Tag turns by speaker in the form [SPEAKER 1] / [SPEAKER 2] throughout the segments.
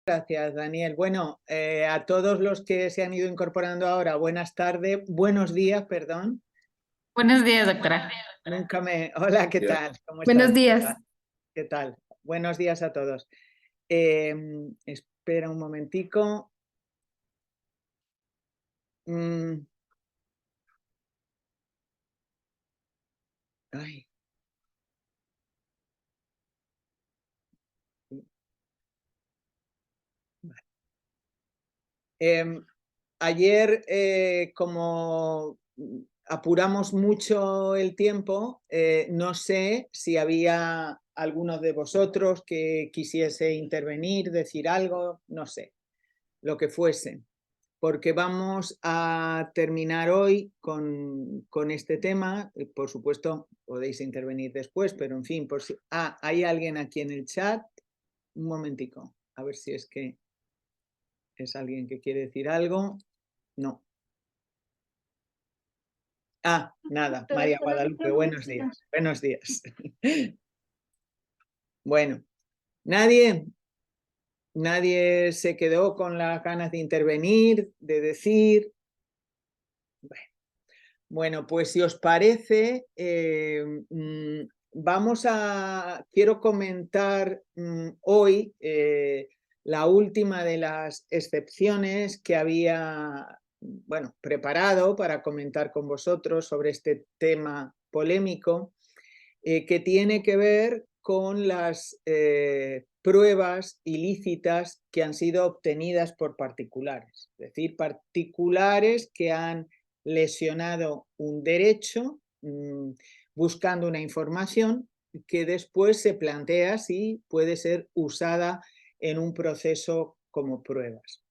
[SPEAKER 1] Gracias, Daniel. Bueno, a todos los que se han ido incorporando ahora, buenas tardes, buenos días, perdón.
[SPEAKER 2] Buenos días, doctora.
[SPEAKER 1] Hola, ¿qué tal? ¿Cómo
[SPEAKER 2] Buenos
[SPEAKER 1] estás?
[SPEAKER 2] días.
[SPEAKER 1] ¿Qué tal? Buenos días a todos. Espera un momentico. Mm, Ay. Vale. Ayer, como apuramos mucho el tiempo, no sé si había alguno de vosotros que quisiese intervenir, decir algo, no sé, lo que fuese, porque vamos a terminar hoy con este tema. Por supuesto, podéis intervenir después, pero en fin, por si... hay alguien aquí en el chat. Un momentico, a ver si es que es alguien que quiere decir algo. No. Nada, María Guadalupe, buenos días. Buenos días. Bueno, nadie se quedó con las ganas de intervenir, de decir. Bueno, pues si os parece, quiero comentar hoy la última de las excepciones que había, preparado para comentar con vosotros sobre este tema polémico, que tiene que ver con las pruebas ilícitas que han sido obtenidas por particulares, es decir, particulares que han lesionado un derecho buscando una información que después se plantea si puede ser usada en un proceso como pruebas.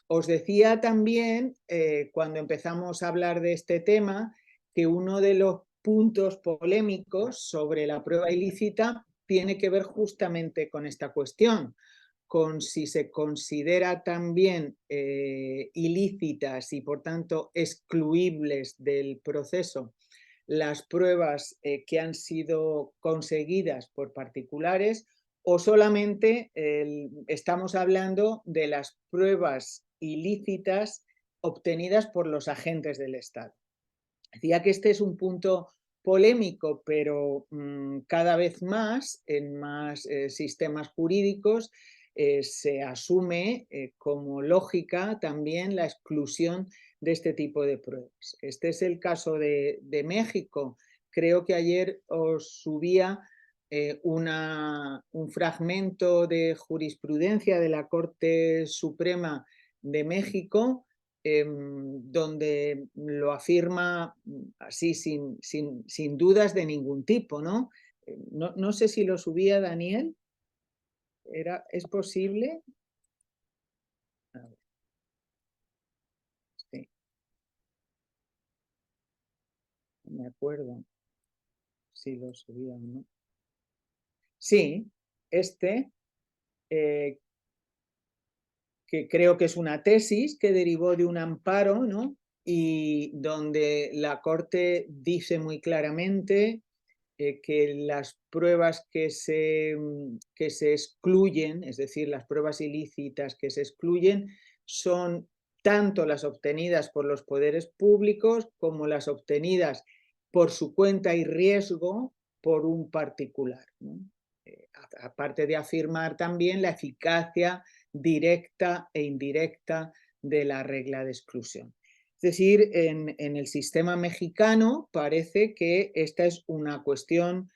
[SPEAKER 1] Os decía también, cuando empezamos a hablar de este tema, que uno de los puntos polémicos sobre la prueba ilícita tiene que ver justamente con esta cuestión, con si se considera también ilícitas y por tanto excluibles del proceso las pruebas que han sido conseguidas por particulares, o solamente estamos hablando de las pruebas ilícitas obtenidas por los agentes del Estado. Decía que este es un punto polémico, pero cada vez más en más sistemas jurídicos se asume como lógica también la exclusión de este tipo de pruebas. Este es el caso de México. Creo que ayer os subía un fragmento de jurisprudencia de la Corte Suprema de México, donde lo afirma así sin dudas de ningún tipo, ¿no? No sé si lo subía Daniel. ¿Es posible? A ver, sí, no me acuerdo si lo subía o no. Sí, eh, que creo que es una tesis que derivó de un amparo, ¿no? Y donde la Corte dice muy claramente que las pruebas que se excluyen, es decir, las pruebas ilícitas que se excluyen, son tanto las obtenidas por los poderes públicos como las obtenidas por su cuenta y riesgo por un particular, ¿no? Aparte de afirmar también la eficacia directa e indirecta de la regla de exclusión. Es decir, en el sistema mexicano parece que esta es una cuestión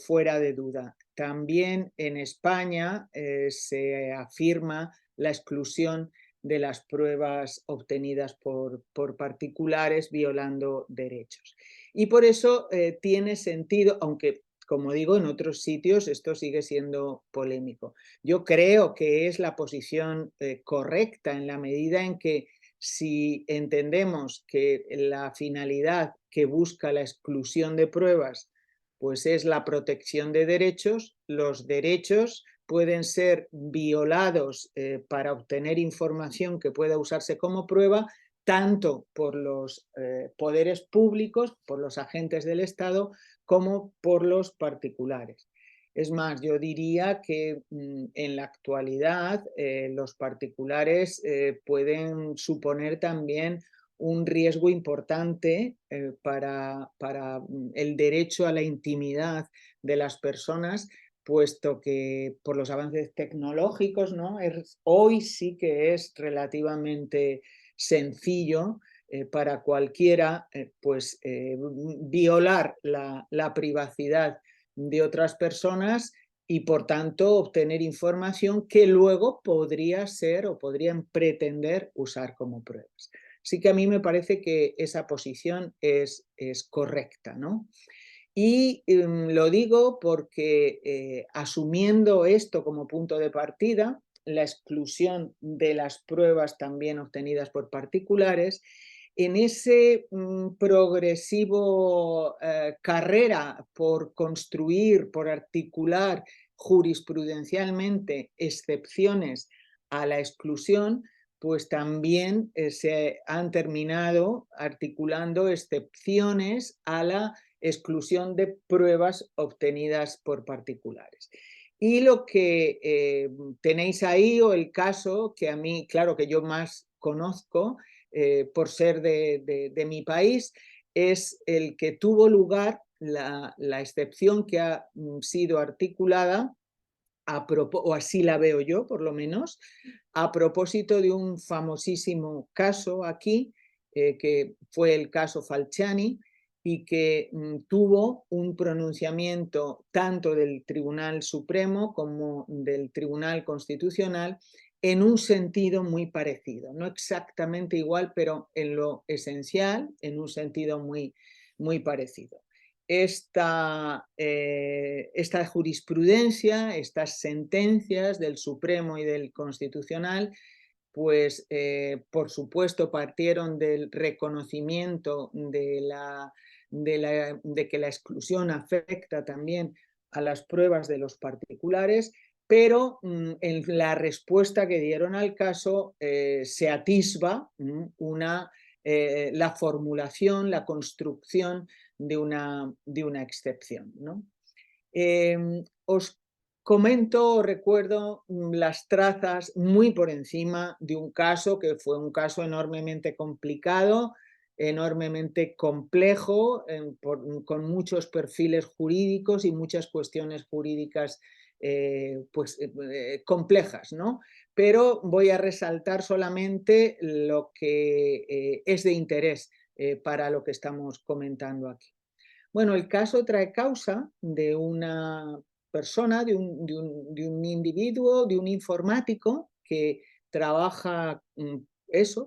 [SPEAKER 1] fuera de duda. También en España se afirma la exclusión de las pruebas obtenidas por particulares violando derechos. Y por eso tiene sentido, aunque como digo, en otros sitios esto sigue siendo polémico. Yo creo que es la posición correcta en la medida en que si entendemos que la finalidad que busca la exclusión de pruebas pues es la protección de derechos, los derechos pueden ser violados para obtener información que pueda usarse como prueba tanto por los poderes públicos, por los agentes del Estado, como por los particulares. Es más, yo diría que en la actualidad los particulares pueden suponer también un riesgo importante para el derecho a la intimidad de las personas, puesto que por los avances tecnológicos, ¿no? Hoy sí que es relativamente sencillo para cualquiera violar la privacidad de otras personas y por tanto obtener información que luego podría ser o podrían pretender usar como pruebas. Así que a mí me parece que esa posición es correcta, ¿no? Y lo digo porque asumiendo esto como punto de partida, la exclusión de las pruebas también obtenidas por particulares, en ese progresivo carrera por construir, por articular jurisprudencialmente excepciones a la exclusión, pues también se han terminado articulando excepciones a la exclusión de pruebas obtenidas por particulares. Y lo que tenéis ahí, o el caso que a mí, claro, que yo más conozco por ser de mi país, es el que tuvo lugar la excepción que ha sido articulada, o así la veo yo por lo menos, a propósito de un famosísimo caso aquí, que fue el caso Falciani, y que tuvo un pronunciamiento tanto del Tribunal Supremo como del Tribunal Constitucional en un sentido muy parecido, no exactamente igual, pero en lo esencial, en un sentido muy parecido. Esta jurisprudencia, estas sentencias del Supremo y del Constitucional, pues por supuesto partieron del reconocimiento de que la exclusión afecta también a las pruebas de los particulares, pero en la respuesta que dieron al caso se atisba la formulación, la construcción de una excepción, ¿no? Os comento, recuerdo las trazas muy por encima de un caso que fue un caso enormemente complicado, enormemente complejo, con muchos perfiles jurídicos y muchas cuestiones jurídicas complejas, ¿no? Pero voy a resaltar solamente lo que es de interés para lo que estamos comentando aquí. Bueno, el caso trae causa de una persona, de un individuo, de un informático que trabaja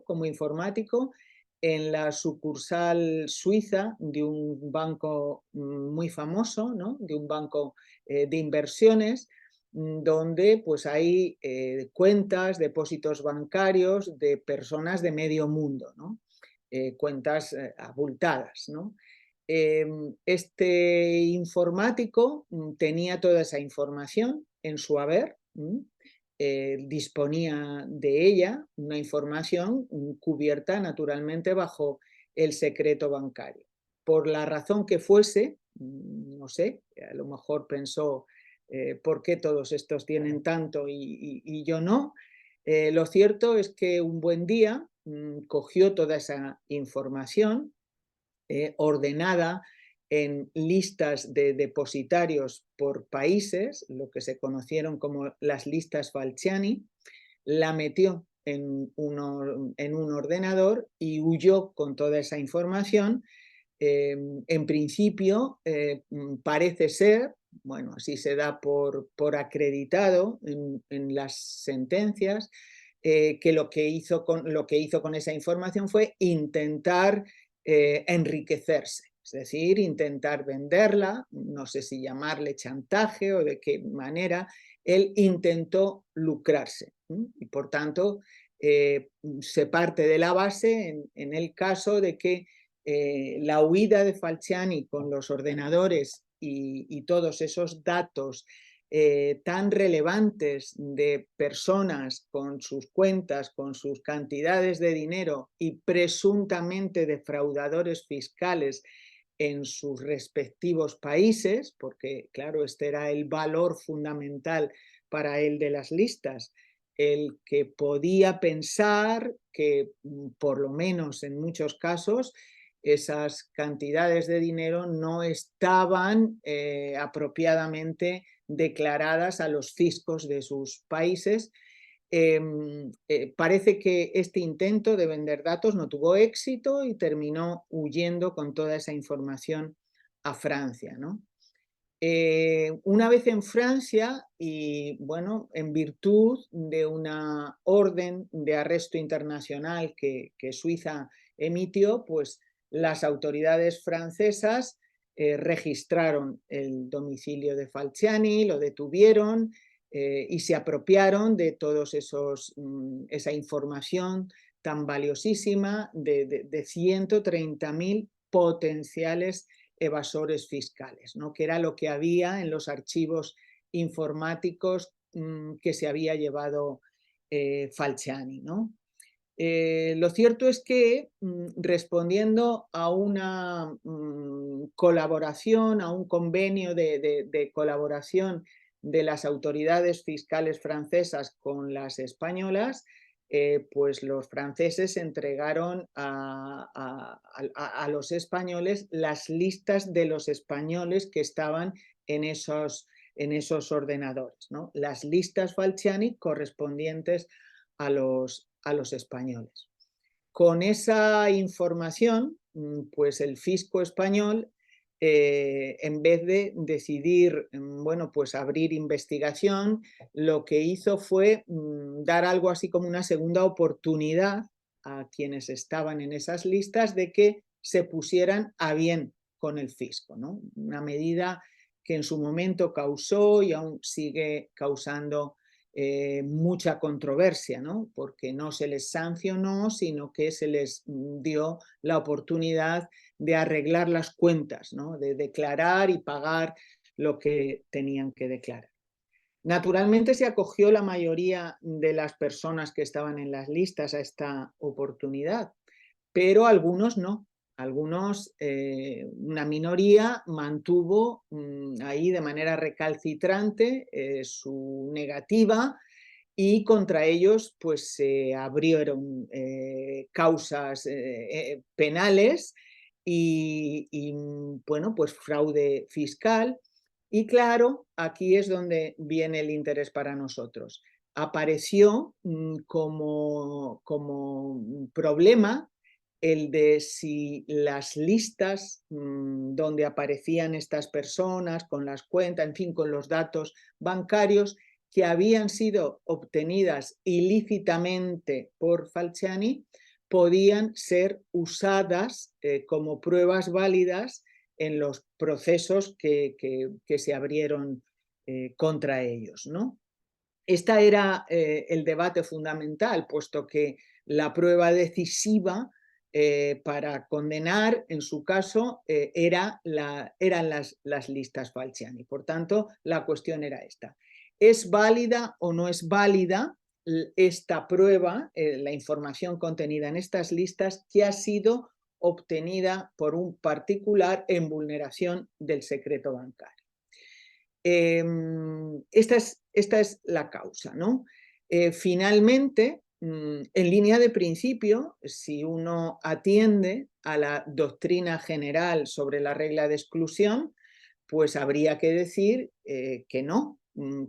[SPEAKER 1] como informático en la sucursal suiza de un banco muy famoso, ¿no? De un banco de inversiones, donde pues hay cuentas, depósitos bancarios de personas de medio mundo, ¿no? Cuentas abultadas, ¿no? Este informático tenía toda esa información en su haber, disponía de ella, una información cubierta naturalmente bajo el secreto bancario. Por la razón que fuese, no sé, a lo mejor pensó por qué todos estos tienen tanto y yo no. Lo cierto es que un buen día cogió toda esa información ordenada en listas de depositarios por países, lo que se conocieron como las listas Falciani, la metió en un ordenador y huyó con toda esa información. En principio, parece ser, bueno, así se da por acreditado en las sentencias, que lo que hizo con esa información fue intentar enriquecerse, es decir, intentar venderla, no sé si llamarle chantaje o de qué manera, él intentó lucrarse y por tanto se parte de la base en el caso de que la huida de Falciani con los ordenadores y todos esos datos tan relevantes de personas con sus cuentas, con sus cantidades de dinero y presuntamente defraudadores fiscales en sus respectivos países, porque claro, este era el valor fundamental para él de las listas, el que podía pensar que por lo menos en muchos casos esas cantidades de dinero no estaban apropiadamente declaradas a los fiscos de sus países. Parece que este intento de vender datos no tuvo éxito y terminó huyendo con toda esa información a Francia, ¿no? Una vez en Francia y bueno, en virtud de una orden de arresto internacional que Suiza emitió, pues las autoridades francesas registraron el domicilio de Falciani, lo detuvieron y se apropiaron de todos esa información tan valiosísima de 130.000 potenciales evasores fiscales, ¿no? Que era lo que había en los archivos informáticos que se había llevado Falciani, ¿no? Lo cierto es que respondiendo a una colaboración, a un convenio de colaboración de las autoridades fiscales francesas con las españolas, pues los franceses entregaron a los españoles las listas de los españoles que estaban en esos ordenadores, ¿no? Las listas Falciani correspondientes a los españoles. Con esa información, pues el fisco español, en vez de decidir, bueno, pues abrir investigación, lo que hizo fue dar algo así como una segunda oportunidad a quienes estaban en esas listas de que se pusieran a bien con el fisco, ¿no? Una medida que en su momento causó y aún sigue causando mucha controversia, ¿no? Porque no se les sancionó, sino que se les dio la oportunidad de arreglar las cuentas, ¿no? De declarar y pagar lo que tenían que declarar. Naturalmente se acogió la mayoría de las personas que estaban en las listas a esta oportunidad, pero algunos no. Algunos, una minoría, mantuvo ahí de manera recalcitrante su negativa y contra ellos pues se abrieron causas penales y, bueno, pues fraude fiscal. Y claro, aquí es donde viene el interés para nosotros. Apareció como problema el de si las listas donde aparecían estas personas con las cuentas, en fin, con los datos bancarios que habían sido obtenidas ilícitamente por Falciani, podían ser usadas como pruebas válidas en los procesos que se abrieron contra ellos, ¿no? Este era el debate fundamental, puesto que la prueba decisiva para condenar, en su caso, eran las listas Falciani. Por tanto, la cuestión era esta. ¿Es válida o no es válida esta prueba, la información contenida en estas listas que ha sido obtenida por un particular en vulneración del secreto bancario? Esta es la causa, ¿no? Finalmente, en línea de principio, si uno atiende a la doctrina general sobre la regla de exclusión, pues habría que decir que no,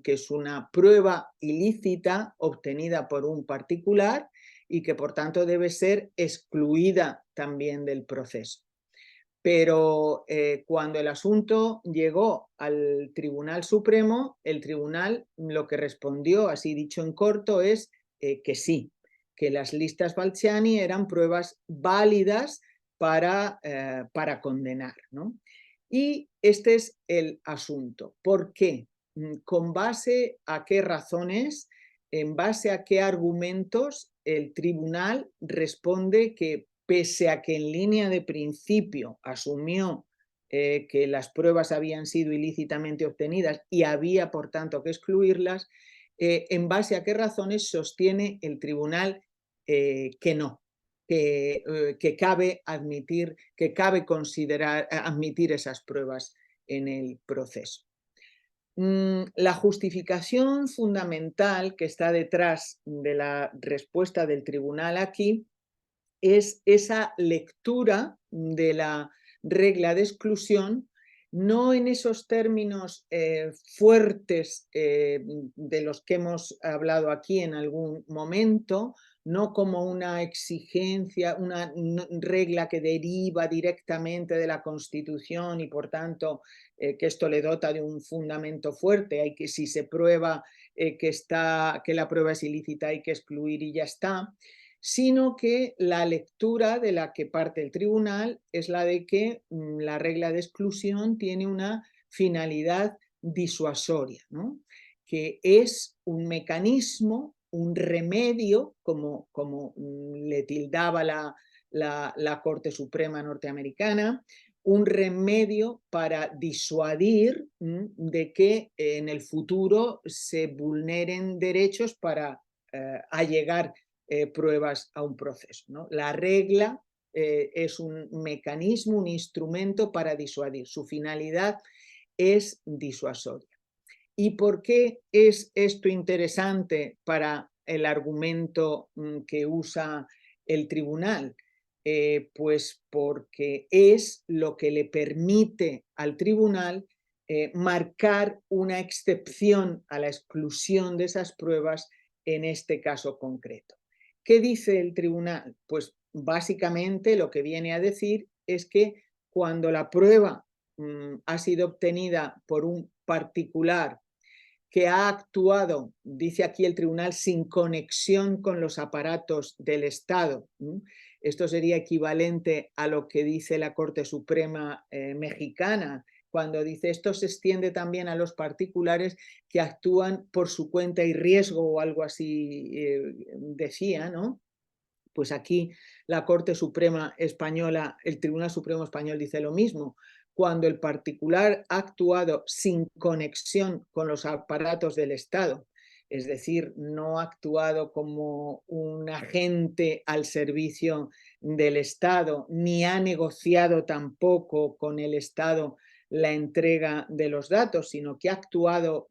[SPEAKER 1] que es una prueba ilícita obtenida por un particular y que por tanto debe ser excluida también del proceso. Pero cuando el asunto llegó al Tribunal Supremo, el tribunal lo que respondió, así dicho en corto, es que sí, que las listas Falciani eran pruebas válidas para condenar, ¿no? Y este es el asunto. ¿Por qué? ¿Con base a qué razones, en base a qué argumentos el tribunal responde que pese a que en línea de principio asumió que las pruebas habían sido ilícitamente obtenidas y había, por tanto, que excluirlas, en base a qué razones sostiene el tribunal que no, que cabe admitir, que cabe considerar, admitir esas pruebas en el proceso. La justificación fundamental que está detrás de la respuesta del tribunal aquí es esa lectura de la regla de exclusión, no en esos términos fuertes de los que hemos hablado aquí en algún momento, no como una exigencia, una regla que deriva directamente de la Constitución y por tanto que esto le dota de un fundamento fuerte, hay que, si se prueba que la prueba es ilícita hay que excluir y ya está, sino que la lectura de la que parte el tribunal es la de que la regla de exclusión tiene una finalidad disuasoria, ¿no? Que es un mecanismo, un remedio, como le tildaba la Corte Suprema norteamericana, un remedio para disuadir de que en el futuro se vulneren derechos para allegar pruebas a un proceso, ¿no? La regla es un mecanismo, un instrumento para disuadir. Su finalidad es disuasoria. ¿Y por qué es esto interesante para el argumento que usa el tribunal? Pues porque es lo que le permite al tribunal marcar una excepción a la exclusión de esas pruebas en este caso concreto. ¿Qué dice el tribunal? Pues básicamente lo que viene a decir es que cuando la prueba ha sido obtenida por un particular que ha actuado, dice aquí el tribunal, sin conexión con los aparatos del Estado. Esto sería equivalente a lo que dice la Corte Suprema mexicana, cuando dice esto se extiende también a los particulares que actúan por su cuenta y riesgo o algo así decía, ¿no? Pues aquí la Corte Suprema Española, el Tribunal Supremo Español dice lo mismo. Cuando el particular ha actuado sin conexión con los aparatos del Estado, es decir, no ha actuado como un agente al servicio del Estado, ni ha negociado tampoco con el Estado la entrega de los datos, sino que ha actuado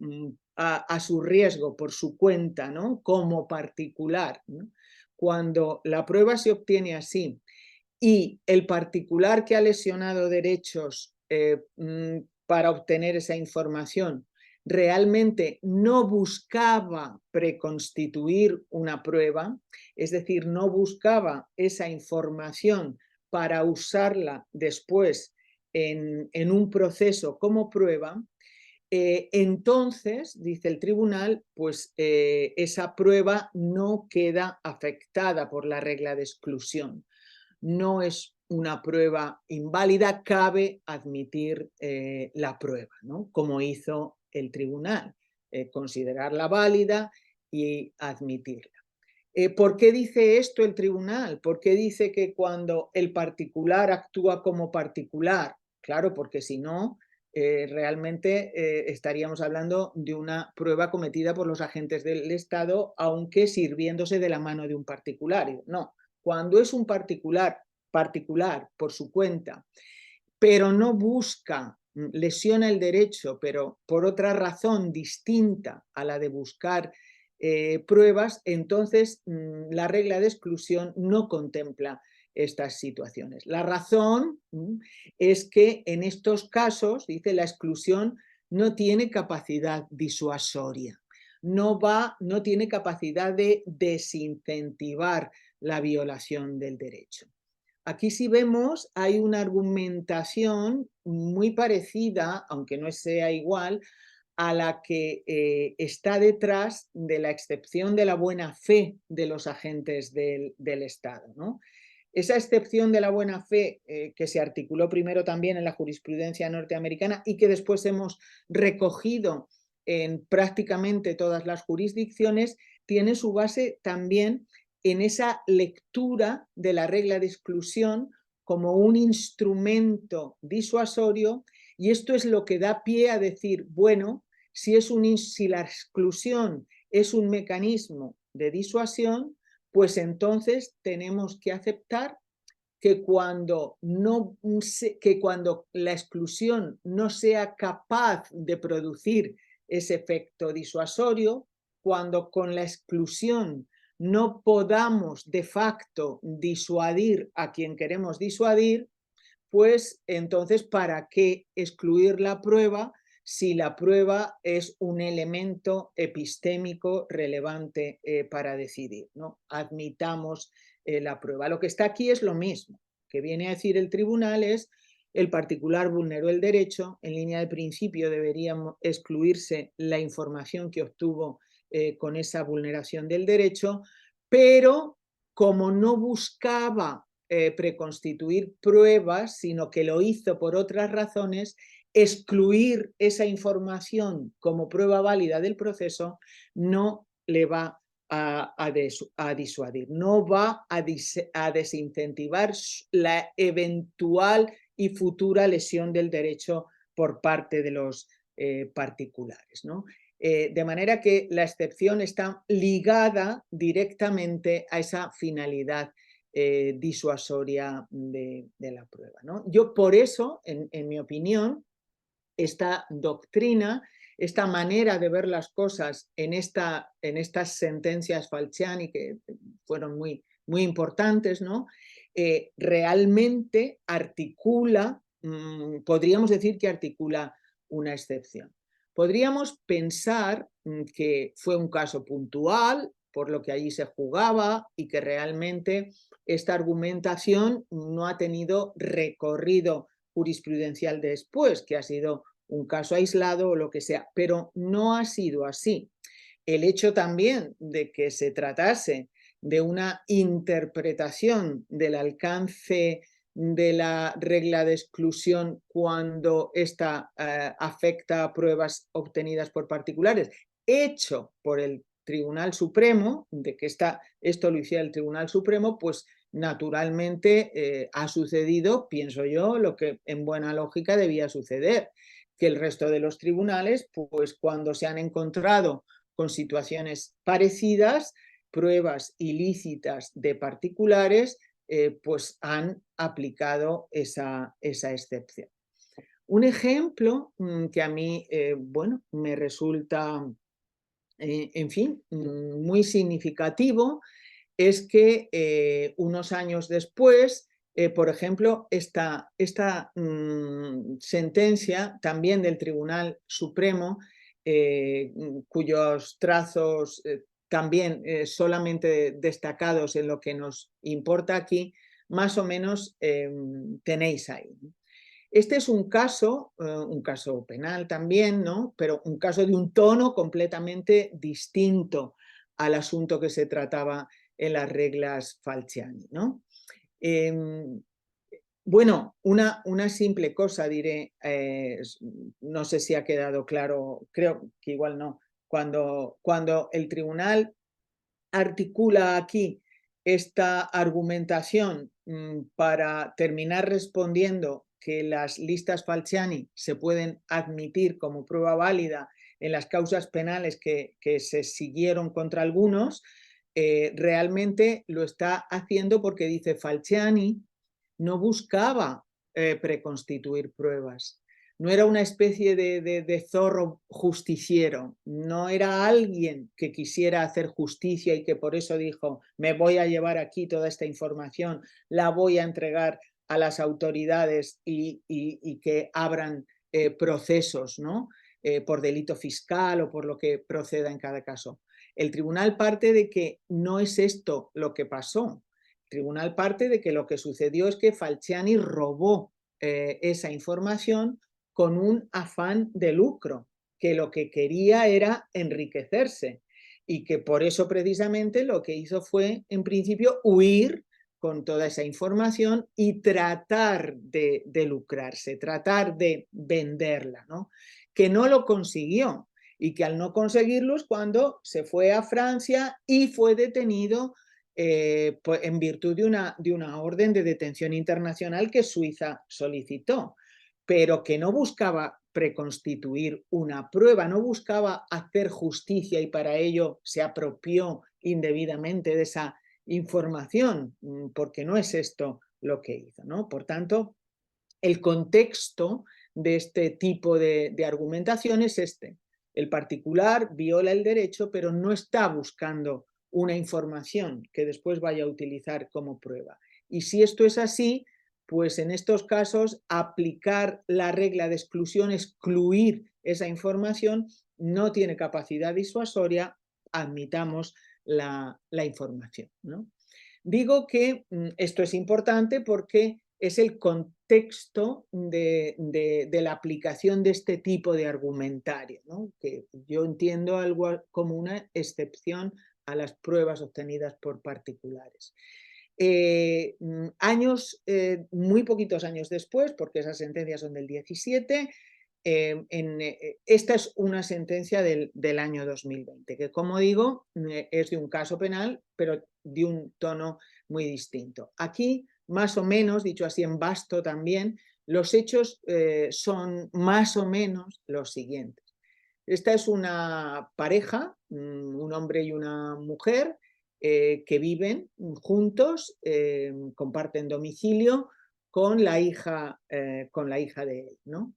[SPEAKER 1] a su riesgo, por su cuenta, ¿no? Como particular, ¿no? Cuando la prueba se obtiene así y el particular que ha lesionado derechos para obtener esa información realmente no buscaba preconstituir una prueba, es decir, no buscaba esa información para usarla después en un proceso como prueba, entonces, dice el tribunal, pues esa prueba no queda afectada por la regla de exclusión. No es una prueba inválida, cabe admitir la prueba, ¿no? Como hizo el tribunal, considerarla válida y admitirla. ¿Por qué dice esto el tribunal? ¿Por qué dice que cuando el particular actúa como particular? Claro, porque si no, realmente estaríamos hablando de una prueba cometida por los agentes del Estado, aunque sirviéndose de la mano de un particular. No, cuando es un particular por su cuenta, pero no busca, lesiona el derecho, pero por otra razón distinta a la de buscar pruebas, entonces la regla de exclusión no contempla estas situaciones. La razón es que en estos casos, dice, la exclusión no tiene capacidad disuasoria, no tiene capacidad de desincentivar la violación del derecho. Aquí sí vemos, hay una argumentación muy parecida, aunque no sea igual, a la que está detrás de la excepción de la buena fe de los agentes del Estado, ¿no? Esa excepción de la buena fe que se articuló primero también en la jurisprudencia norteamericana y que después hemos recogido en prácticamente todas las jurisdicciones, tiene su base también en esa lectura de la regla de exclusión como un instrumento disuasorio, y esto es lo que da pie a decir, bueno, si la exclusión es un mecanismo de disuasión, pues entonces tenemos que aceptar que cuando la exclusión no sea capaz de producir ese efecto disuasorio, cuando con la exclusión no podamos de facto disuadir a quien queremos disuadir, pues entonces, ¿para qué excluir la prueba si la prueba es un elemento epistémico relevante para decidir, ¿no? Admitamos la prueba. Lo que está aquí es lo mismo. Que viene a decir el tribunal es: el particular vulneró el derecho, en línea de principio debería excluirse la información que obtuvo con esa vulneración del derecho, pero como no buscaba preconstituir pruebas, sino que lo hizo por otras razones, excluir esa información como prueba válida del proceso no le va a disuadir, no va a desincentivar la eventual y futura lesión del derecho por parte de los particulares, ¿no? De manera que la excepción está ligada directamente a esa finalidad disuasoria de la prueba, ¿no? Yo por eso, en mi opinión, esta doctrina, esta manera de ver las cosas en estas sentencias Falciani, que fueron muy, muy importantes, ¿no? Realmente articula, podríamos decir que articula una excepción. Podríamos pensar que fue un caso puntual, por lo que allí se jugaba, y que realmente esta argumentación no ha tenido recorrido jurisprudencial después, que ha sido un caso aislado o lo que sea, pero no ha sido así. El hecho también de que se tratase de una interpretación del alcance de la regla de exclusión cuando ésta afecta a pruebas obtenidas por particulares, hecho por el Tribunal Supremo, de que esto lo hiciera el Tribunal Supremo, pues naturalmente ha sucedido, pienso yo, lo que en buena lógica debía suceder, que el resto de los tribunales, pues cuando se han encontrado con situaciones parecidas, pruebas ilícitas de particulares, pues han aplicado esa excepción. Un ejemplo que a mí, bueno, me resulta, en fin, muy significativo, es que unos años después, por ejemplo, esta sentencia también del Tribunal Supremo, cuyos trazos también solamente destacados en lo que nos importa aquí, más o menos tenéis ahí. Este es un caso penal también, ¿no? Pero un caso de un tono completamente distinto al asunto que se trataba en las reglas Falciani, ¿no? Bueno, una simple cosa diré, no sé si ha quedado claro, creo que igual no, cuando el tribunal articula aquí esta argumentación para terminar respondiendo que las listas Falciani se pueden admitir como prueba válida en las causas penales que se siguieron contra algunos, realmente lo está haciendo porque dice: Falciani no buscaba preconstituir pruebas, no era una especie de zorro justiciero, no era alguien que quisiera hacer justicia y que por eso dijo: me voy a llevar aquí toda esta información, la voy a entregar a las autoridades y que abran procesos, ¿no? Por delito fiscal o por lo que proceda en cada caso. El tribunal parte de que no es esto lo que pasó. El tribunal parte de que lo que sucedió es que Falciani robó esa información con un afán de lucro, que lo que quería era enriquecerse y que por eso precisamente lo que hizo fue, en principio, huir con toda esa información y tratar de lucrarse, tratar de venderla, ¿no? Que no lo consiguió y que al no conseguirlo es cuando se fue a Francia y fue detenido en virtud de una orden de detención internacional que Suiza solicitó, pero que no buscaba preconstituir una prueba, no buscaba hacer justicia y para ello se apropió indebidamente de esa información, porque no es esto lo que hizo, ¿no? Por tanto, el contexto de este tipo de argumentación es este. El particular viola el derecho, pero no está buscando una información que después vaya a utilizar como prueba. Y si esto es así, pues en estos casos aplicar la regla de exclusión, excluir esa información, no tiene capacidad disuasoria, admitamos la información, ¿no? Digo que esto es importante porque es el contexto de la aplicación de este tipo de argumentario, ¿no? Que yo entiendo algo como una excepción a las pruebas obtenidas por particulares. Muy poquitos años después, porque esas sentencias son del 17, esta es una sentencia del año 2020, que como digo, es de un caso penal, pero de un tono muy distinto. Aquí, más o menos, dicho así en vasto también, los hechos son más o menos los siguientes. Esta es una pareja, un hombre y una mujer, que viven juntos, comparten domicilio con la hija de él, ¿no?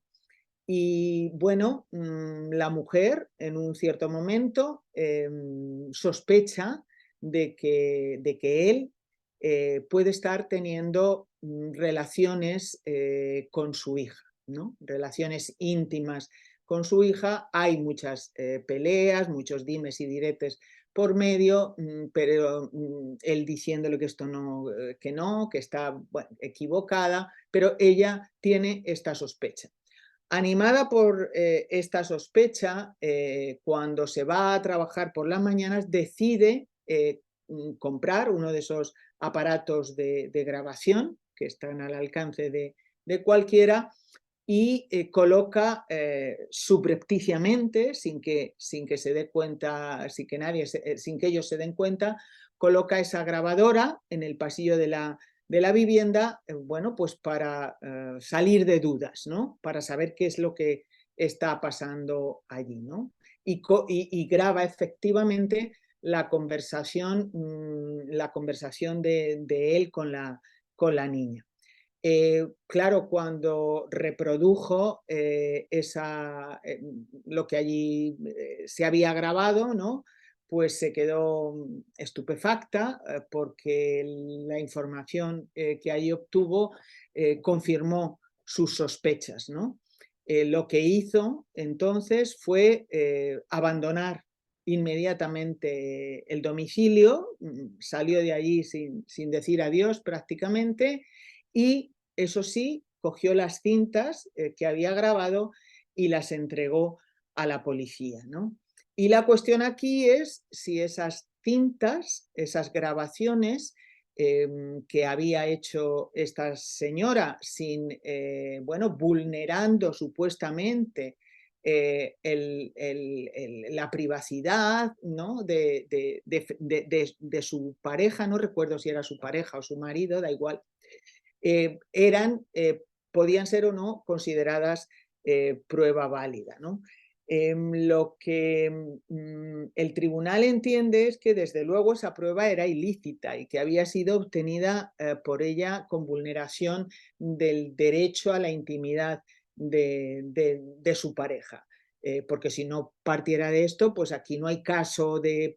[SPEAKER 1] Y bueno, la mujer en un cierto momento sospecha de que él puede estar teniendo relaciones con su hija, ¿no? Relaciones íntimas con su hija. Hay muchas peleas, muchos dimes y diretes por medio, pero él diciéndole que esto no, que está equivocada, pero ella tiene esta sospecha. Animada por esta sospecha, cuando se va a trabajar por las mañanas, decide comprar uno de esos aparatos de grabación que están al alcance de cualquiera y coloca subrepticiamente, sin que se dé cuenta, sin que ellos se den cuenta, coloca esa grabadora en el pasillo de la vivienda, bueno, pues para salir de dudas, ¿no? Para saber qué es lo que está pasando allí, ¿no? Y graba efectivamente la conversación de él con la niña. Claro, cuando reprodujo lo que allí se había grabado, ¿no? Pues se quedó estupefacta porque la información que allí obtuvo confirmó sus sospechas, ¿no? Lo que hizo entonces fue abandonar inmediatamente el domicilio, salió de allí sin decir adiós prácticamente, y eso sí, cogió las cintas que había grabado y las entregó a la policía, ¿no? Y la cuestión aquí es si esas cintas, esas grabaciones que había hecho esta señora vulnerando supuestamente la privacidad, ¿no? de su pareja, no recuerdo si era su pareja o su marido, da igual, podían ser o no consideradas prueba válida, ¿no? Lo que el tribunal entiende es que desde luego esa prueba era ilícita y que había sido obtenida por ella con vulneración del derecho a la intimidad de su pareja. Porque si no partiera de esto, pues aquí no hay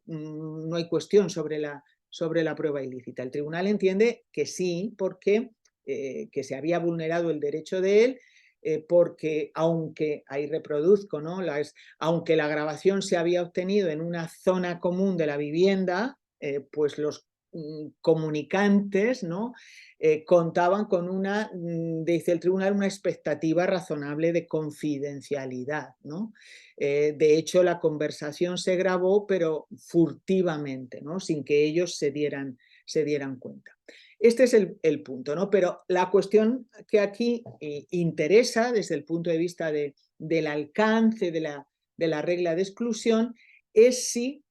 [SPEAKER 1] no hay cuestión sobre la prueba ilícita. El tribunal entiende que sí, porque que se había vulnerado el derecho de él, porque aunque, ahí reproduzco, ¿no? Aunque la grabación se había obtenido en una zona común de la vivienda, pues los comunicantes, ¿no? Contaban con dice el tribunal, una expectativa razonable de confidencialidad, ¿no? De hecho, la conversación se grabó, pero furtivamente, ¿no? Sin que ellos se dieran cuenta. Este es el punto, ¿no? Pero la cuestión que aquí interesa desde el punto de vista del alcance de la regla de exclusión es si,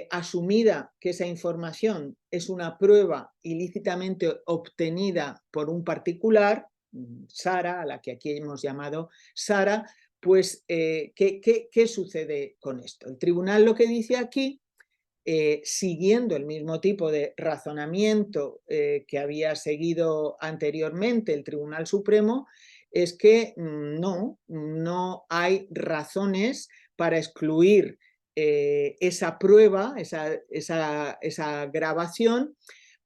[SPEAKER 1] asumida que esa información es una prueba ilícitamente obtenida por un particular, Sara, a la que aquí hemos llamado Sara, pues ¿qué sucede con esto? El tribunal lo que dice aquí siguiendo el mismo tipo de razonamiento que había seguido anteriormente el Tribunal Supremo, es que no hay razones para excluir esa prueba, esa grabación,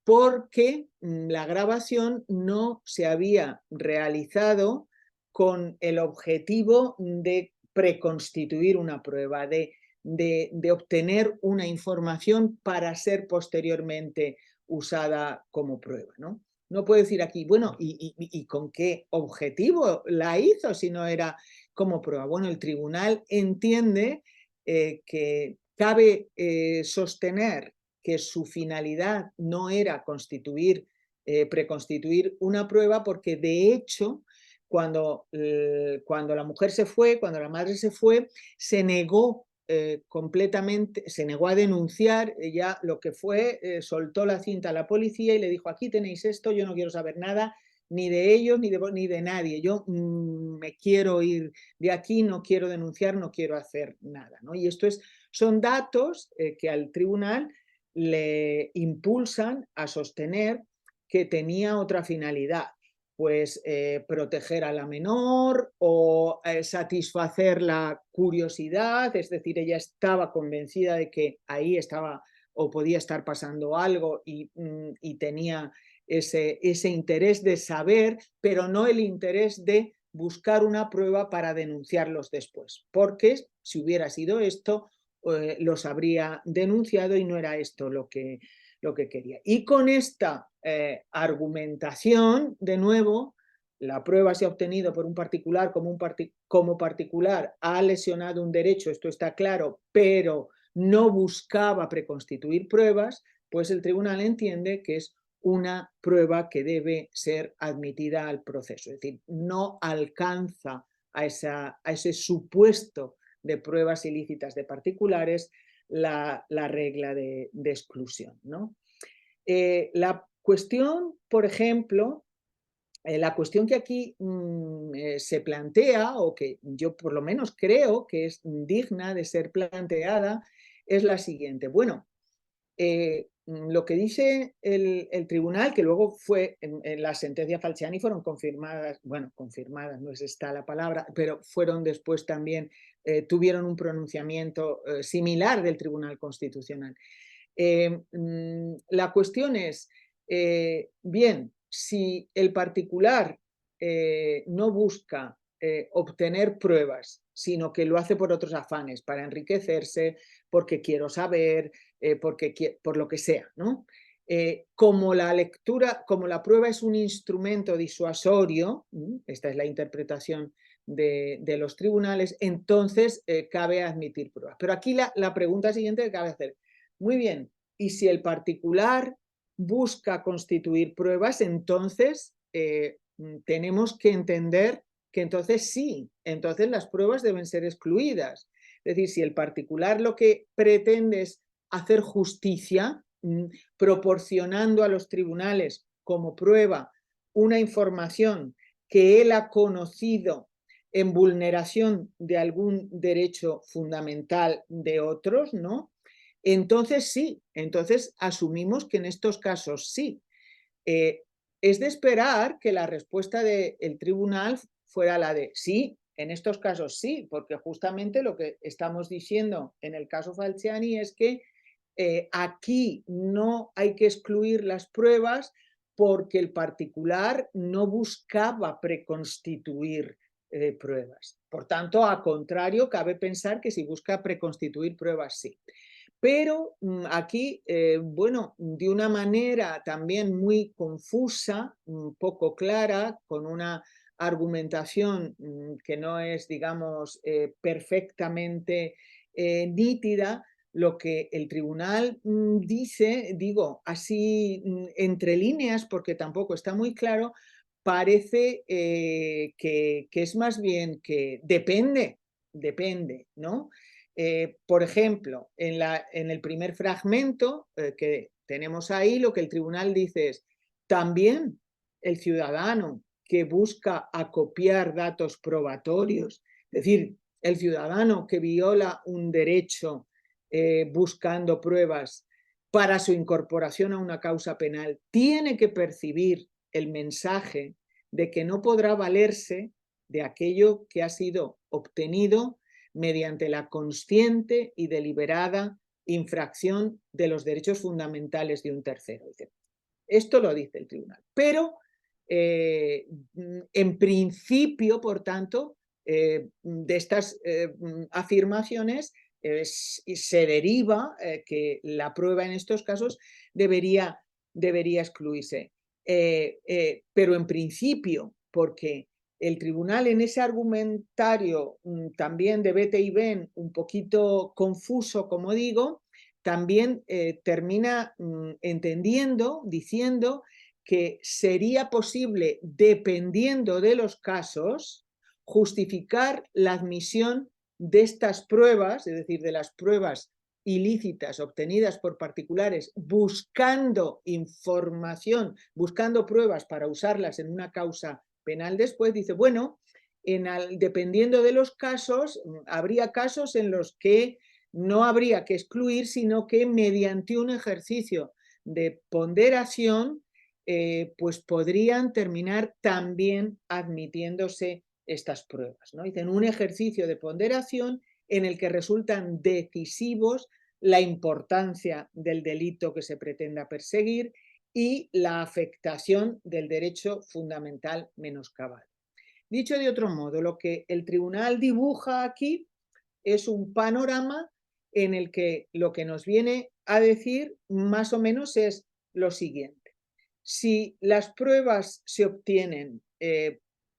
[SPEAKER 1] porque la grabación no se había realizado con el objetivo de preconstituir una prueba, de obtener una información para ser posteriormente usada como prueba, ¿no? No puedo decir aquí, bueno, ¿y con qué objetivo la hizo si no era como prueba? Bueno, el tribunal entiende que cabe sostener que su finalidad no era preconstituir una prueba, porque de hecho cuando la mujer se fue, cuando la madre se fue, se negó completamente, se negó a denunciar. Ella lo que fue, soltó la cinta a la policía y le dijo: aquí tenéis esto, yo no quiero saber nada ni de ellos ni de nadie, yo me quiero ir de aquí, no quiero denunciar, no quiero hacer nada, ¿no? Y son datos que al tribunal le impulsan a sostener que tenía otra finalidad, pues proteger a la menor o satisfacer la curiosidad, es decir, ella estaba convencida de que ahí estaba o podía estar pasando algo y tenía ese interés de saber, pero no el interés de buscar una prueba para denunciarlos después, porque si hubiera sido esto, los habría denunciado y no era esto lo que quería. Y con esta argumentación, de nuevo, la prueba se ha obtenido por un particular, como particular ha lesionado un derecho, esto está claro, pero no buscaba preconstituir pruebas, pues el tribunal entiende que es una prueba que debe ser admitida al proceso, es decir, no alcanza a ese supuesto de pruebas ilícitas de particulares la regla de exclusión, ¿no? La cuestión, por ejemplo, la cuestión que aquí se plantea, o que yo por lo menos creo que es digna de ser planteada, es la siguiente. Bueno, lo que dice el tribunal, que luego fue en la sentencia Falciani fueron confirmadas, bueno, confirmadas, no es esta la palabra, pero fueron después también, tuvieron un pronunciamiento similar del Tribunal Constitucional. La cuestión es, bien, si el particular no busca obtener pruebas, sino que lo hace por otros afanes, para enriquecerse, porque quiero saber, por lo que sea, ¿no? Como la prueba es un instrumento disuasorio, esta es la interpretación de los tribunales, entonces cabe admitir pruebas. Pero aquí la pregunta siguiente que cabe hacer: muy bien, y si el particular busca constituir pruebas, entonces tenemos que entender que entonces sí, entonces las pruebas deben ser excluidas. Es decir, si el particular lo que pretende es hacer justicia, proporcionando a los tribunales como prueba una información que él ha conocido en vulneración de algún derecho fundamental de otros, ¿no? Entonces sí, entonces asumimos que en estos casos sí. Es de esperar que la respuesta del tribunal fuera la de sí, en estos casos sí, porque justamente lo que estamos diciendo en el caso Falciani es que aquí no hay que excluir las pruebas porque el particular no buscaba preconstituir pruebas. Por tanto, a contrario, cabe pensar que si busca preconstituir pruebas, sí. Pero aquí, bueno, de una manera también muy confusa, poco clara, con una argumentación que no es, digamos, perfectamente nítida, lo que el tribunal dice, digo, así entre líneas, porque tampoco está muy claro, parece que es más bien que depende, ¿no? Por ejemplo, en el primer fragmento que tenemos ahí, lo que el tribunal dice es: también el ciudadano que busca acopiar datos probatorios, es decir, el ciudadano que viola un derecho buscando pruebas para su incorporación a una causa penal, tiene que percibir el mensaje de que no podrá valerse de aquello que ha sido obtenido mediante la consciente y deliberada infracción de los derechos fundamentales de un tercero. Esto lo dice el tribunal. Pero, en principio, por tanto, de estas afirmaciones se deriva que la prueba en estos casos debería excluirse. Pero en principio, porque el tribunal en ese argumentario también de Bete y Ben, un poquito confuso, como digo, también termina entendiendo, diciendo que sería posible, dependiendo de los casos, justificar la admisión de estas pruebas, es decir, de las pruebas ilícitas obtenidas por particulares buscando información, buscando pruebas para usarlas en una causa penal después, dice, bueno, dependiendo de los casos, habría casos en los que no habría que excluir, sino que mediante un ejercicio de ponderación, pues podrían terminar también admitiéndose estas pruebas, ¿no? Dicen un ejercicio de ponderación en el que resultan decisivos la importancia del delito que se pretenda perseguir y la afectación del derecho fundamental menoscabado. Dicho de otro modo, lo que el tribunal dibuja aquí es un panorama en el que lo que nos viene a decir más o menos es lo siguiente. Si las pruebas se obtienen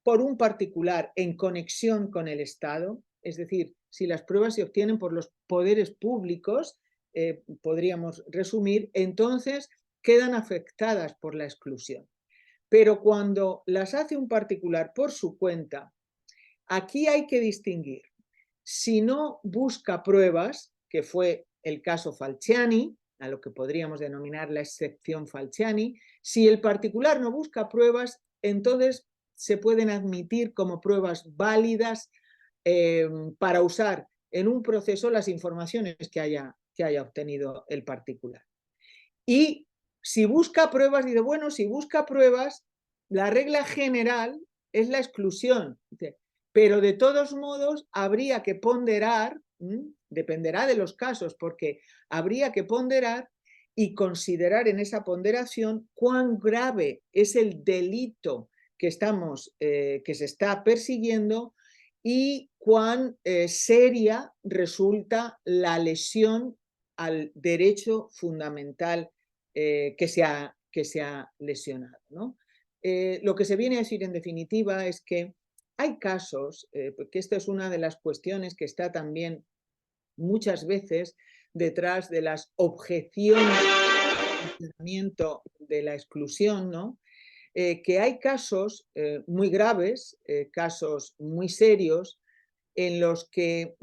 [SPEAKER 1] por un particular en conexión con el Estado, es decir, si las pruebas se obtienen por los poderes públicos, podríamos resumir, entonces quedan afectadas por la exclusión. Pero cuando las hace un particular por su cuenta, aquí hay que distinguir. Si no busca pruebas, que fue el caso Falciani, a lo que podríamos denominar la excepción Falciani, si el particular no busca pruebas, entonces se pueden admitir como pruebas válidas para usar en un proceso las informaciones que haya obtenido el particular. Y si busca pruebas, dice, bueno, si busca pruebas, la regla general es la exclusión. Pero de todos modos habría que ponderar, dependerá de los casos, porque habría que ponderar y considerar en esa ponderación cuán grave es el delito que se está persiguiendo y cuán seria resulta la lesión al derecho fundamental que se ha lesionado, ¿no? Lo que se viene a decir en definitiva es que hay casos, porque esta es una de las cuestiones que está también muchas veces detrás de las objeciones al funcionamiento de la exclusión, ¿no? Que hay casos muy graves, casos muy serios, en los que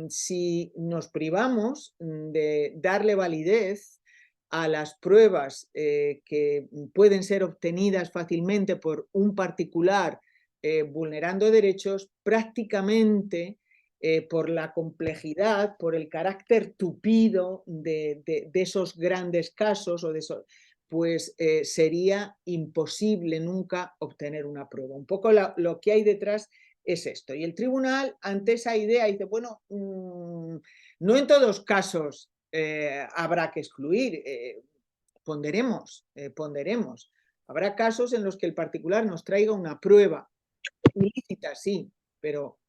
[SPEAKER 1] si nos privamos de darle validez a las pruebas que pueden ser obtenidas fácilmente por un particular vulnerando derechos, prácticamente por la complejidad, por el carácter tupido de esos grandes casos, o de esos, pues sería imposible nunca obtener una prueba. Un poco lo que hay detrás es esto. Y el tribunal, ante esa idea, dice, bueno, no en todos casos habrá que excluir, ponderemos. Habrá casos en los que el particular nos traiga una prueba ilícita, sí, pero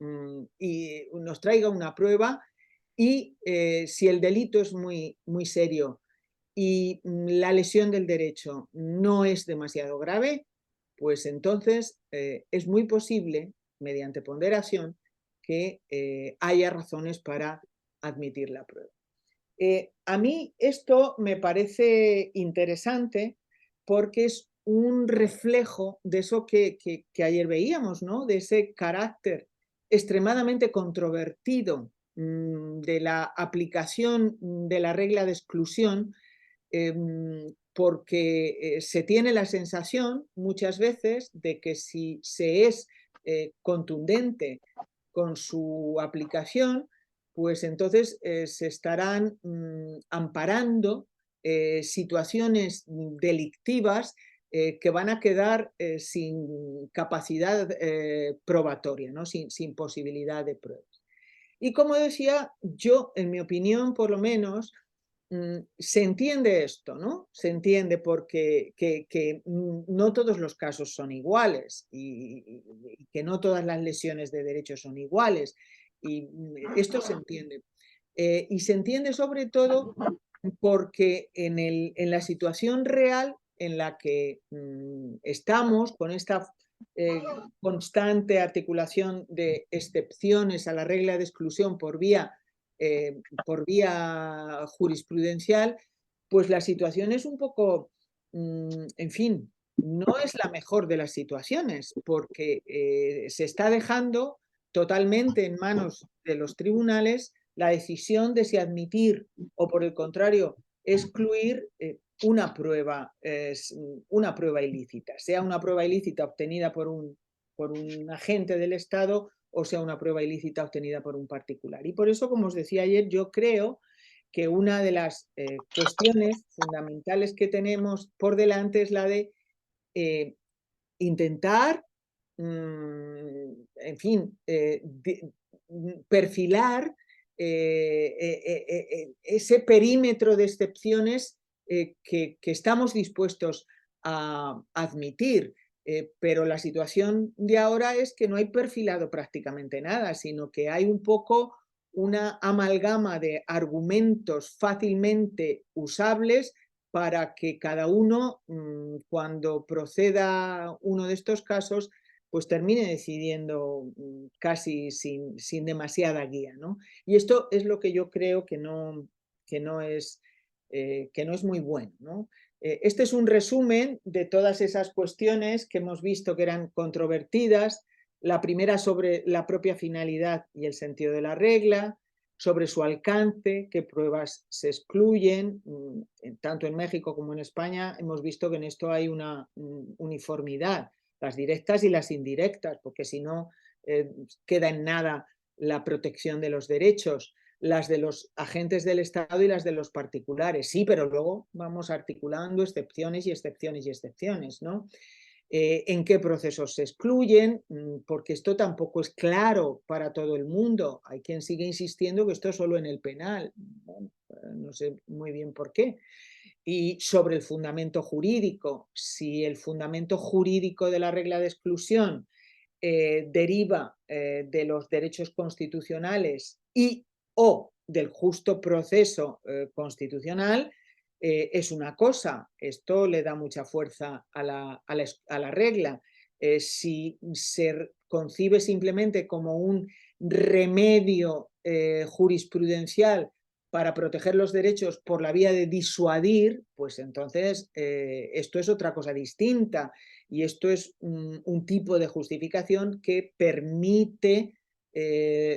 [SPEAKER 1] y nos traiga una prueba y si el delito es muy, muy serio y la lesión del derecho no es demasiado grave, pues entonces es muy posible, mediante ponderación, que haya razones para admitir la prueba. A mí esto me parece interesante porque es un reflejo de eso que ayer veíamos, ¿no? De ese carácter extremadamente controvertido de la aplicación de la regla de exclusión, porque se tiene la sensación muchas veces de que si se es contundente con su aplicación, pues entonces se estarán amparando situaciones delictivas que van a quedar sin capacidad probatoria, ¿no? sin posibilidad de pruebas. Y como decía, yo, en mi opinión, por lo menos, se entiende esto, ¿no? Se entiende porque que no todos los casos son iguales y que no todas las lesiones de derechos son iguales. Y esto se entiende. Y se entiende sobre todo porque en la situación real en la que estamos, con esta constante articulación de excepciones a la regla de exclusión por vía jurisprudencial, pues la situación es un poco, en fin, no es la mejor de las situaciones, porque se está dejando totalmente en manos de los tribunales la decisión de si admitir o, por el contrario, excluir una prueba ilícita, sea una prueba ilícita obtenida por un agente del Estado o sea una prueba ilícita obtenida por un particular. Y por eso, como os decía ayer, yo creo que una de las cuestiones fundamentales que tenemos por delante es la de intentar, en fin, perfilar ese perímetro de excepciones que estamos dispuestos a admitir. Pero la situación de ahora es que no hay perfilado prácticamente nada, sino que hay un poco una amalgama de argumentos fácilmente usables para que cada uno, cuando proceda uno de estos casos, pues termine decidiendo casi sin demasiada guía, ¿no? Y esto es lo que yo creo que no es muy bueno, ¿no? Este es un resumen de todas esas cuestiones que hemos visto que eran controvertidas. La primera sobre la propia finalidad y el sentido de la regla, sobre su alcance, qué pruebas se excluyen. Tanto en México como en España hemos visto que en esto hay una uniformidad, las directas y las indirectas, porque si no queda en nada la protección de los derechos, las de los agentes del Estado y las de los particulares. Sí, pero luego vamos articulando excepciones y excepciones y excepciones, ¿no? En qué procesos se excluyen, porque esto tampoco es claro para todo el mundo. Hay quien sigue insistiendo que esto es solo en el penal. Bueno, no sé muy bien por qué. Y sobre el fundamento jurídico, si el fundamento jurídico de la regla de exclusión deriva de los derechos constitucionales y o del justo proceso constitucional, es una cosa. Esto le da mucha fuerza a la regla. Si se concibe simplemente como un remedio jurisprudencial para proteger los derechos por la vía de disuadir, pues entonces esto es otra cosa distinta. Y esto es un tipo de justificación que permite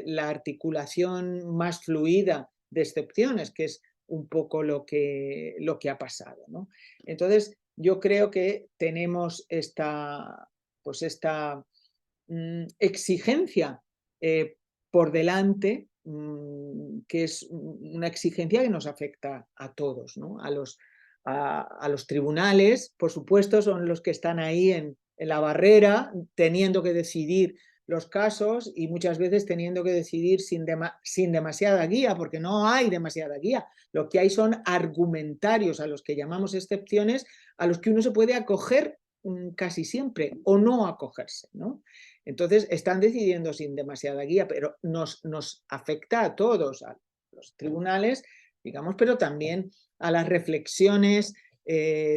[SPEAKER 1] la articulación más fluida de excepciones, que es un poco lo que ha pasado, ¿no? Entonces, yo creo que tenemos esta exigencia por delante, que es una exigencia que nos afecta a todos, ¿no? A los tribunales, por supuesto, son los que están ahí en la barrera, teniendo que decidir los casos y muchas veces teniendo que decidir sin demasiada guía, porque no hay demasiada guía. Lo que hay son argumentarios a los que llamamos excepciones, a los que uno se puede acoger casi siempre o no acogerse, ¿no? Entonces están decidiendo sin demasiada guía, pero nos afecta a todos, a los tribunales, digamos, pero también a las reflexiones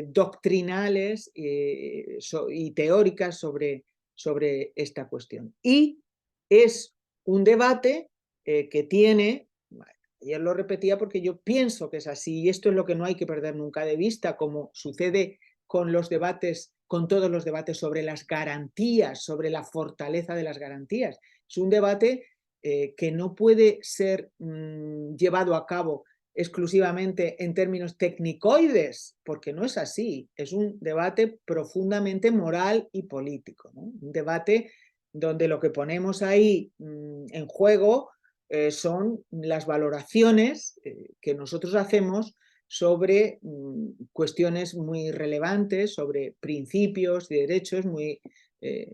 [SPEAKER 1] doctrinales y teóricas sobre esta cuestión. Y es un debate que tiene, ayer lo repetía porque yo pienso que es así, y esto es lo que no hay que perder nunca de vista, como sucede con los debates, con todos los debates sobre las garantías, sobre la fortaleza de las garantías. Es un debate que no puede ser llevado a cabo exclusivamente en términos tecnicoides, porque no es así. Es un debate profundamente moral y político, ¿no? Un debate donde lo que ponemos ahí en juego son las valoraciones que nosotros hacemos sobre cuestiones muy relevantes, sobre principios y derechos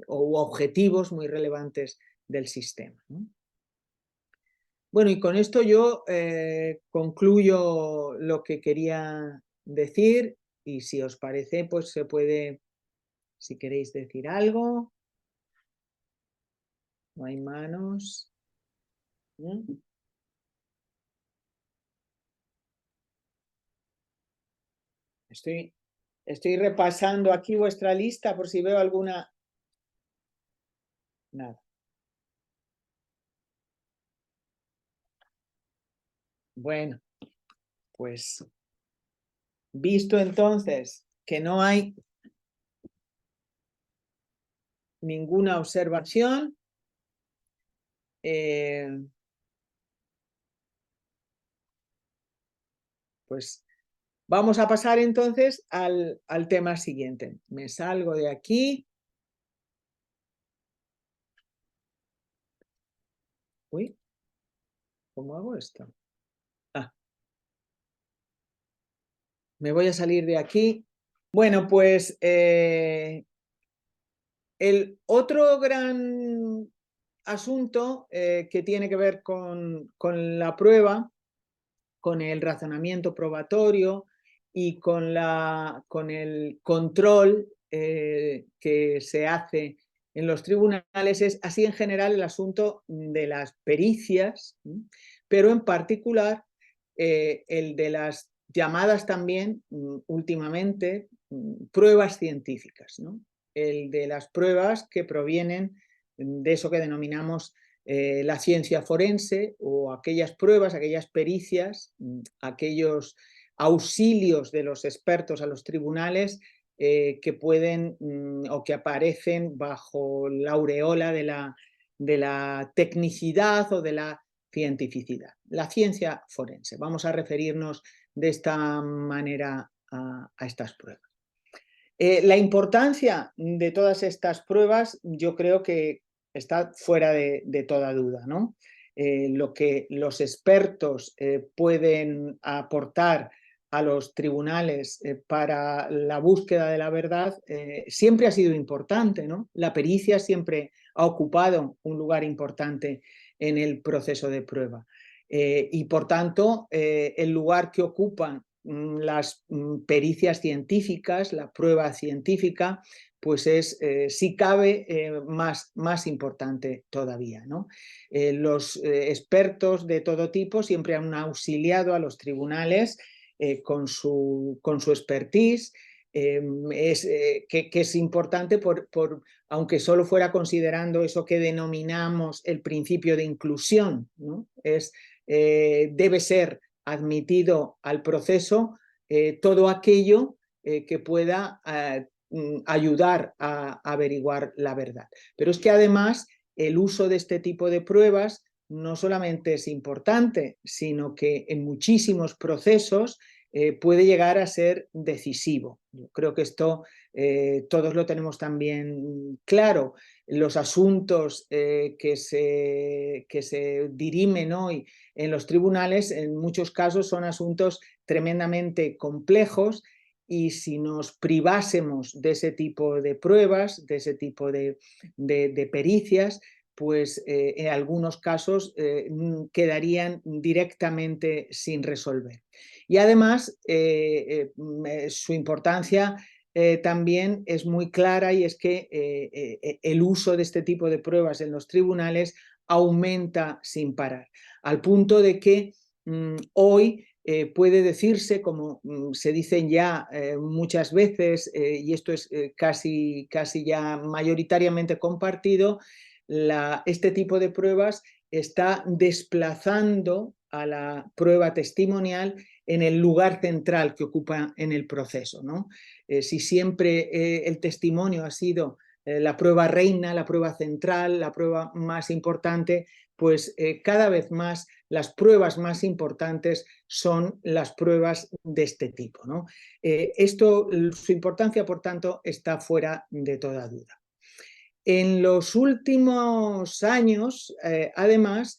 [SPEAKER 1] o objetivos muy relevantes del sistema, ¿no? Bueno, y con esto yo concluyo lo que quería decir, y si os parece, pues se puede, si queréis decir algo. No hay manos. Estoy repasando aquí vuestra lista por si veo alguna. Nada. Bueno, pues visto entonces que no hay ninguna observación, pues vamos a pasar entonces al tema siguiente. Me salgo de aquí. Uy, ¿cómo hago esto? Me voy a salir de aquí. Bueno, pues el otro gran asunto que tiene que ver con la prueba, con el razonamiento probatorio y con el control que se hace en los tribunales es así en general el asunto de las pericias, pero en particular el de las llamadas también últimamente pruebas científicas, ¿no? El de las pruebas que provienen de eso que denominamos la ciencia forense, o aquellas pruebas, aquellas pericias, aquellos auxilios de los expertos a los tribunales que pueden o que aparecen bajo la aureola de la tecnicidad o de la cientificidad. La ciencia forense. Vamos a referirnos de esta manera a estas pruebas. La importancia de todas estas pruebas yo creo que está fuera de toda duda, ¿no? Lo que los expertos pueden aportar a los tribunales para la búsqueda de la verdad siempre ha sido importante, ¿no? La pericia siempre ha ocupado un lugar importante en el proceso de prueba. Y por tanto, el lugar que ocupan las pericias científicas, la prueba científica, pues es, si cabe, más importante todavía, ¿no? Los expertos de todo tipo siempre han auxiliado a los tribunales con su expertise, que es importante aunque solo fuera considerando eso que denominamos el principio de inclusión, ¿no? Debe ser admitido al proceso todo aquello que pueda ayudar a averiguar la verdad. Pero es que además el uso de este tipo de pruebas no solamente es importante, sino que en muchísimos procesos puede llegar a ser decisivo. Yo creo que esto todos lo tenemos también claro. Los asuntos que se dirimen hoy en los tribunales, en muchos casos son asuntos tremendamente complejos, y si nos privásemos de ese tipo de pruebas, de ese tipo de pericias, pues en algunos casos quedarían directamente sin resolver. Y además su importancia también es muy clara, y es que el uso de este tipo de pruebas en los tribunales aumenta sin parar, al punto de que hoy puede decirse, como se dicen ya muchas veces, y esto es casi ya mayoritariamente compartido, este tipo de pruebas está desplazando a la prueba testimonial en el lugar central que ocupa en el proceso, ¿no? Si siempre el testimonio ha sido la prueba reina, la prueba central, la prueba más importante, pues cada vez más las pruebas más importantes son las pruebas de este tipo, ¿no? Su importancia, por tanto, está fuera de toda duda. En los últimos años, además,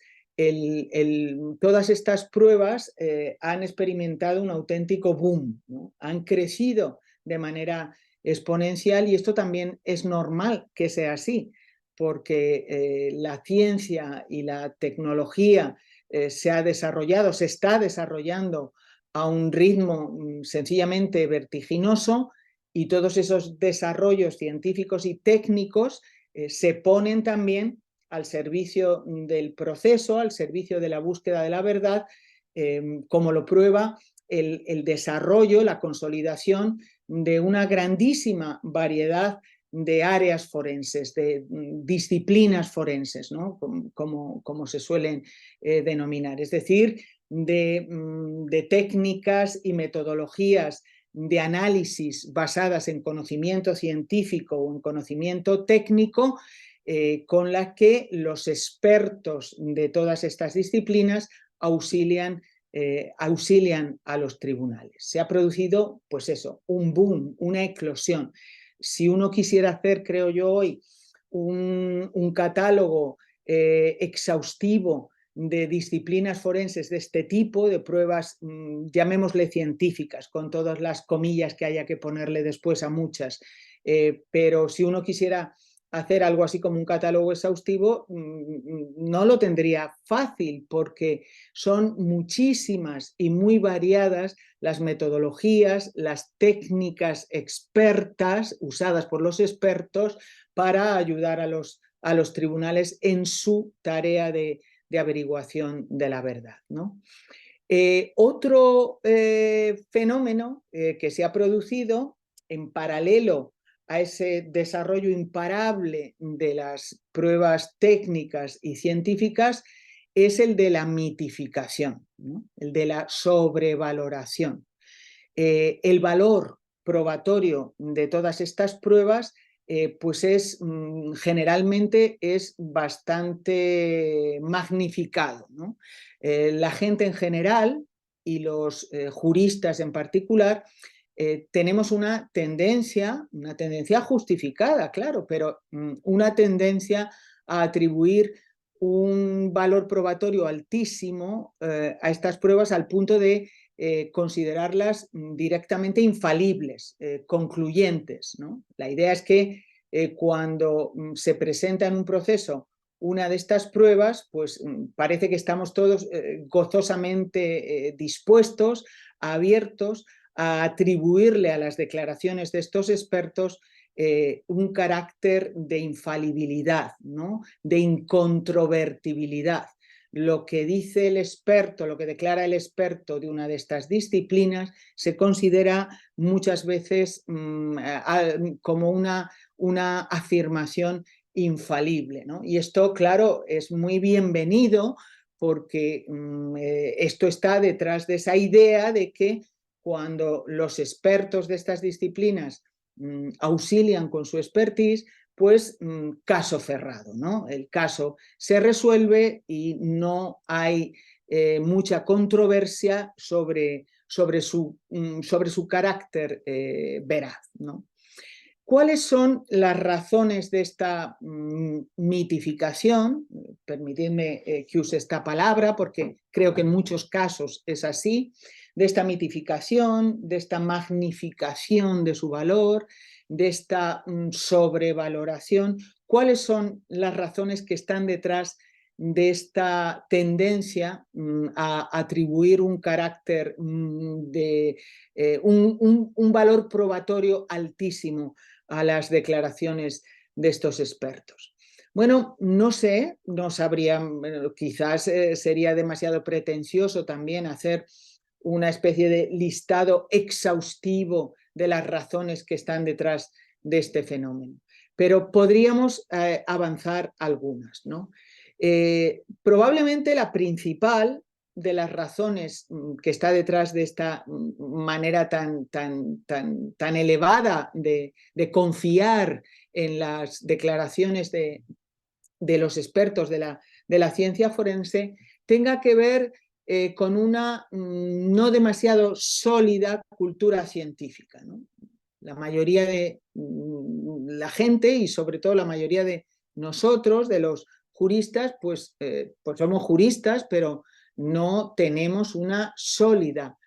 [SPEAKER 1] todas estas pruebas han experimentado un auténtico boom, ¿no? Han crecido de manera exponencial y esto también es normal que sea así, porque la ciencia y la tecnología se ha desarrollado, se está desarrollando a un ritmo sencillamente vertiginoso y todos esos desarrollos científicos y técnicos se ponen también al servicio del proceso, al servicio de la búsqueda de la verdad, como lo prueba el desarrollo, la consolidación de una grandísima variedad de áreas forenses, de disciplinas forenses, ¿no? como se suelen denominar, es decir, de técnicas y metodologías de análisis basadas en conocimiento científico o en conocimiento técnico, con las que los expertos de todas estas disciplinas auxilian a los tribunales. Se ha producido, pues eso, un boom, una eclosión. Si uno quisiera hacer, creo yo hoy, un catálogo exhaustivo de disciplinas forenses de este tipo, de pruebas, llamémosle científicas, con todas las comillas que haya que ponerle después a muchas, pero si uno quisiera hacer algo así como un catálogo exhaustivo, no lo tendría fácil porque son muchísimas y muy variadas las metodologías, las técnicas expertas usadas por los expertos para ayudar a los tribunales en su tarea de averiguación de la verdad, ¿no? Otro fenómeno que se ha producido en paralelo a ese desarrollo imparable de las pruebas técnicas y científicas es el de la mitificación, ¿no? El de la sobrevaloración. El valor probatorio de todas estas pruebas pues generalmente es bastante magnificado, ¿no? La gente en general y los juristas en particular tenemos una tendencia justificada, claro, pero una tendencia a atribuir un valor probatorio altísimo a estas pruebas al punto de considerarlas directamente infalibles, concluyentes, ¿no? La idea es que cuando se presenta en un proceso una de estas pruebas, pues parece que estamos todos gozosamente dispuestos, abiertos a atribuirle a las declaraciones de estos expertos un carácter de infalibilidad, ¿no? De incontrovertibilidad. Lo que dice el experto, lo que declara el experto de una de estas disciplinas, se considera muchas veces como una afirmación infalible, ¿no? Y esto, claro, es muy bienvenido porque esto está detrás de esa idea de que cuando los expertos de estas disciplinas auxilian con su expertise, pues caso cerrado, ¿no? El caso se resuelve y no hay mucha controversia sobre su carácter veraz, ¿no? ¿Cuáles son las razones de esta mitificación? Permitidme que use esta palabra porque creo que en muchos casos es así, de esta mitificación, de esta magnificación de su valor, de esta sobrevaloración. ¿Cuáles son las razones que están detrás de esta tendencia a atribuir un carácter de un valor probatorio altísimo a las declaraciones de estos expertos? Bueno, no sé, no sabría, quizás sería demasiado pretencioso también hacer una especie de listado exhaustivo de las razones que están detrás de este fenómeno, pero podríamos avanzar algunas, ¿no? Probablemente la principal de las razones que está detrás de esta manera tan elevada de confiar en las declaraciones de los expertos de la ciencia forense tenga que ver con una no demasiado sólida cultura científica, ¿no? La mayoría de la gente y sobre todo la mayoría de nosotros, de los juristas, pues somos juristas, pero no tenemos una sólida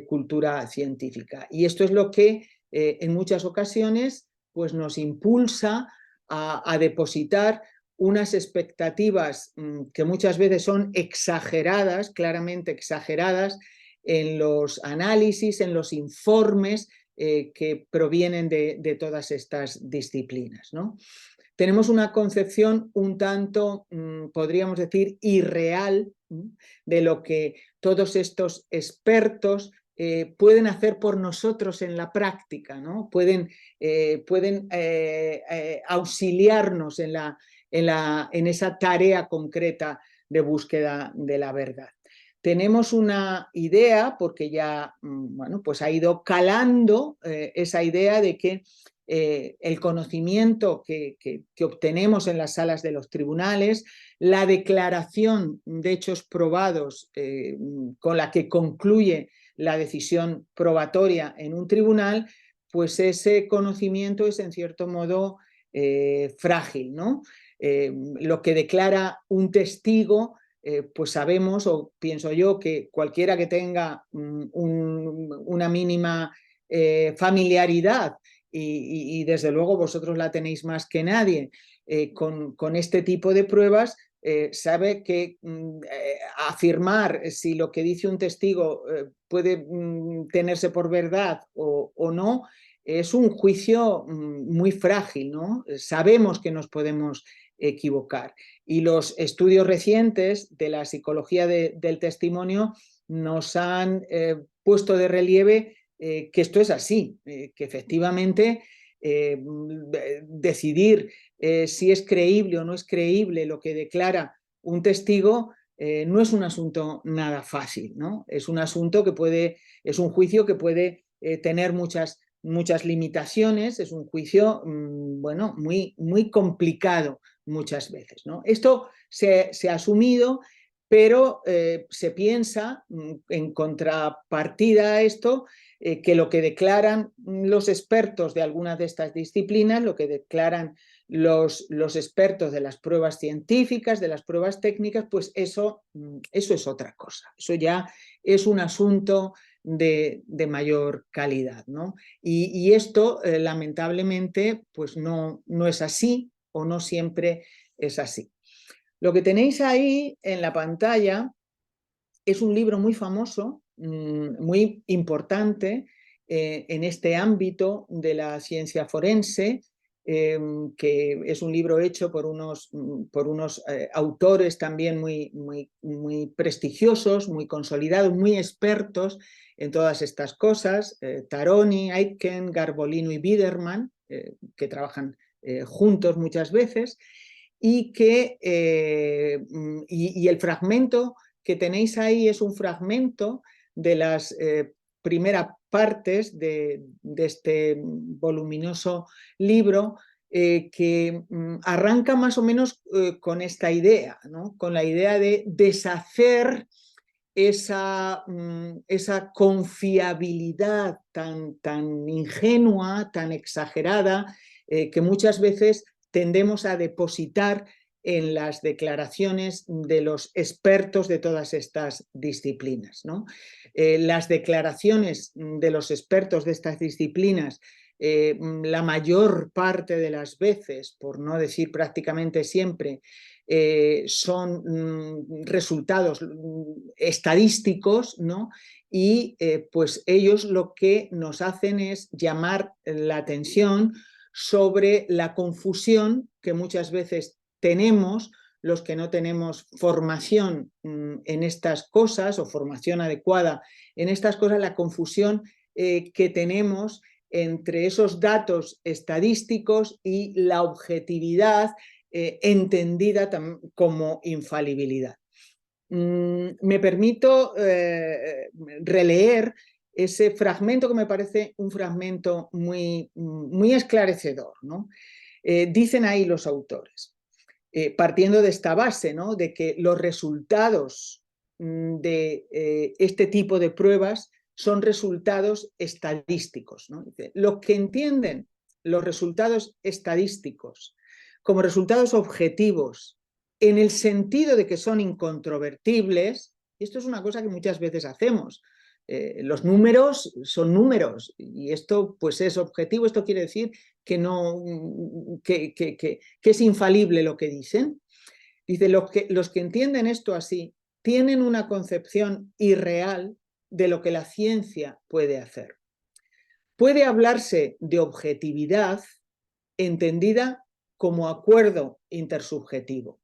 [SPEAKER 1] cultura científica. Y esto es lo que en muchas ocasiones pues nos impulsa a depositar unas expectativas que muchas veces son exageradas, claramente exageradas, en los análisis, en los informes que provienen de todas estas disciplinas, ¿no? Tenemos una concepción un tanto, podríamos decir, irreal de lo que todos estos expertos pueden hacer por nosotros en la práctica, ¿no? Pueden auxiliarnos en esa tarea concreta de búsqueda de la verdad. Tenemos una idea, porque ya bueno, pues ha ido calando esa idea de que el conocimiento que obtenemos en las salas de los tribunales, la declaración de hechos probados con la que concluye la decisión probatoria en un tribunal, pues ese conocimiento es en cierto modo frágil, ¿no? Lo que declara un testigo, pues sabemos, o pienso yo, que cualquiera que tenga una mínima familiaridad, y desde luego vosotros la tenéis más que nadie, con este tipo de pruebas, sabe que afirmar si lo que dice un testigo puede tenerse por verdad o no, es un juicio muy frágil, ¿no? Sabemos que nos podemos equivocar. Y los estudios recientes de la psicología del testimonio nos han puesto de relieve que esto es así, que efectivamente decidir si es creíble o no es creíble lo que declara un testigo no es un asunto nada fácil, ¿no? Es un asunto es un juicio que puede tener muchas limitaciones, es un juicio bueno, muy complicado muchas veces, ¿no? Esto se ha asumido, pero se piensa en contrapartida a esto que lo que declaran los expertos de algunas de estas disciplinas, lo que declaran los expertos de las pruebas científicas, de las pruebas técnicas, pues eso es otra cosa. Eso ya es un asunto de mayor calidad, ¿no? Y esto, lamentablemente, pues no es así, o no siempre es así. Lo que tenéis ahí en la pantalla es un libro muy famoso, muy importante en este ámbito de la ciencia forense, que es un libro hecho por unos autores también muy prestigiosos, muy consolidados, muy expertos en todas estas cosas, Taroni, Aitken, Garbolino y Biderman, que trabajan juntos muchas veces, y el fragmento que tenéis ahí es un fragmento de las primeras partes de este voluminoso libro que arranca más o menos con esta idea, ¿no? Con la idea de deshacer esa confiabilidad tan ingenua, tan exagerada, que muchas veces tendemos a depositar en las declaraciones de los expertos de todas estas disciplinas, ¿no? Las declaraciones de los expertos de estas disciplinas, la mayor parte de las veces, por no decir prácticamente siempre, son resultados estadísticos, ¿no? Y pues ellos lo que nos hacen es llamar la atención sobre la confusión que muchas veces tenemos los que no tenemos formación en estas cosas o formación adecuada en estas cosas, la confusión que tenemos entre esos datos estadísticos y la objetividad entendida como infalibilidad. Me permito releer ese fragmento que me parece un fragmento muy esclarecedor, ¿no? Dicen ahí los autores, partiendo de esta base, ¿no? De que los resultados de este tipo de pruebas son resultados estadísticos, ¿no? Dice, lo que entienden los resultados estadísticos como resultados objetivos en el sentido de que son incontrovertibles. Y esto es una cosa que muchas veces hacemos. Los números son números y esto pues es objetivo, esto quiere decir que, no, que es infalible lo que dicen. Dice, los que entienden esto así tienen una concepción irreal de lo que la ciencia puede hacer. Puede hablarse de objetividad entendida como acuerdo intersubjetivo.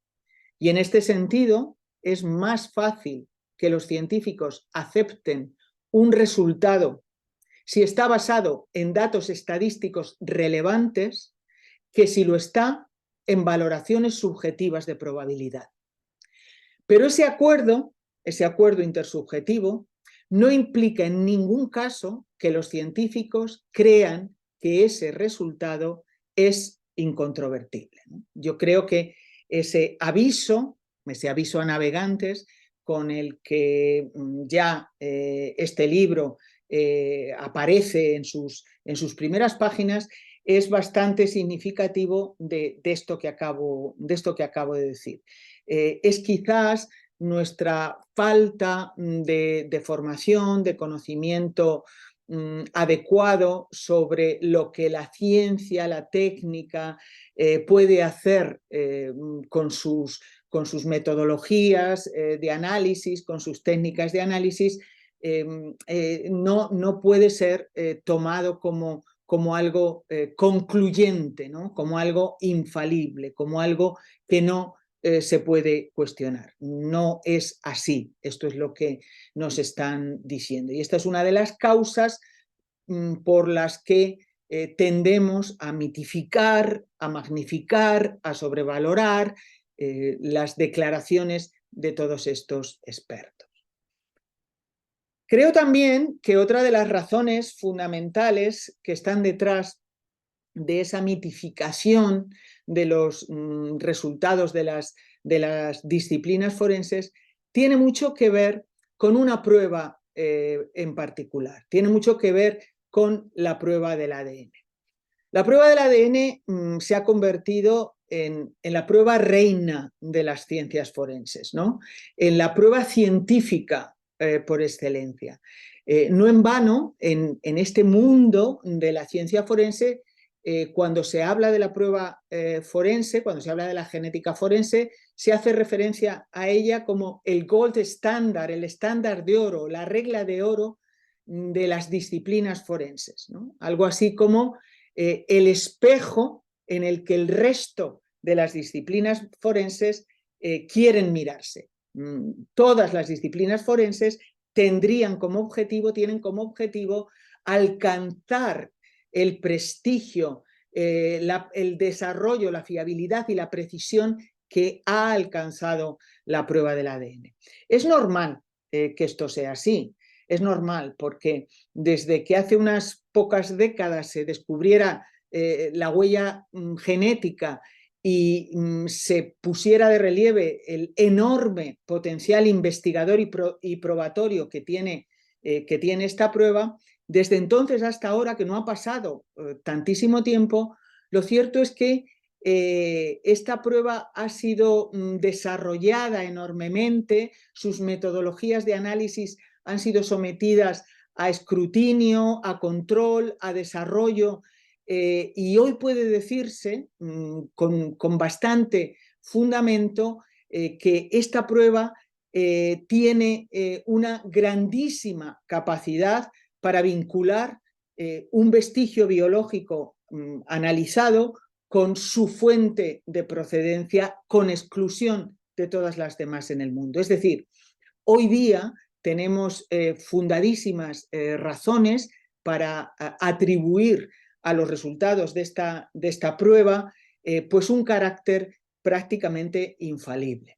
[SPEAKER 1] Y en este sentido es más fácil que los científicos acepten un resultado si está basado en datos estadísticos relevantes que si lo está en valoraciones subjetivas de probabilidad. Pero ese acuerdo intersubjetivo, no implica en ningún caso que los científicos crean que ese resultado es incontrovertible, ¿no? Yo creo que ese aviso a navegantes con el que ya este libro aparece en sus primeras páginas es bastante significativo de esto que acabo de decir. Es quizás nuestra falta de formación, de conocimiento adecuado sobre lo que la ciencia, la técnica puede hacer con sus metodologías de análisis, con sus técnicas de análisis, no puede ser tomado como algo concluyente, ¿no? Como algo infalible, como algo que no se puede cuestionar. No es así. Esto es lo que nos están diciendo. Y esta es una de las causas por las que tendemos a mitificar, a magnificar, a sobrevalorar las declaraciones de todos estos expertos. Creo también que otra de las razones fundamentales que están detrás de esa mitificación de los resultados de las disciplinas forenses tiene mucho que ver con una prueba en particular, tiene mucho que ver con la prueba del ADN. La prueba del ADN se ha convertido en la prueba reina de las ciencias forenses, ¿no? En la prueba científica por excelencia. No en vano, en este mundo de la ciencia forense, cuando se habla de la prueba forense, cuando se habla de la genética forense, se hace referencia a ella como el gold standard, el estándar de oro, la regla de oro de las disciplinas forenses, ¿no? Algo así como el espejo en el que el resto de las disciplinas forenses quieren mirarse. Todas las disciplinas forenses tienen como objetivo alcanzar el prestigio, el desarrollo, la fiabilidad y la precisión que ha alcanzado la prueba del ADN. Es normal que esto sea así. Es normal porque desde que hace unas pocas décadas se descubriera la huella genética y se pusiera de relieve el enorme potencial investigador y probatorio que tiene esta prueba, desde entonces hasta ahora, que no ha pasado tantísimo tiempo, lo cierto es que esta prueba ha sido desarrollada enormemente, sus metodologías de análisis han sido sometidas a escrutinio, a control, a desarrollo, y hoy puede decirse con bastante fundamento que esta prueba tiene una grandísima capacidad para vincular un vestigio biológico analizado con su fuente de procedencia, con exclusión de todas las demás en el mundo. Es decir, hoy día tenemos fundadísimas razones para atribuir a los resultados de esta prueba pues un carácter prácticamente infalible.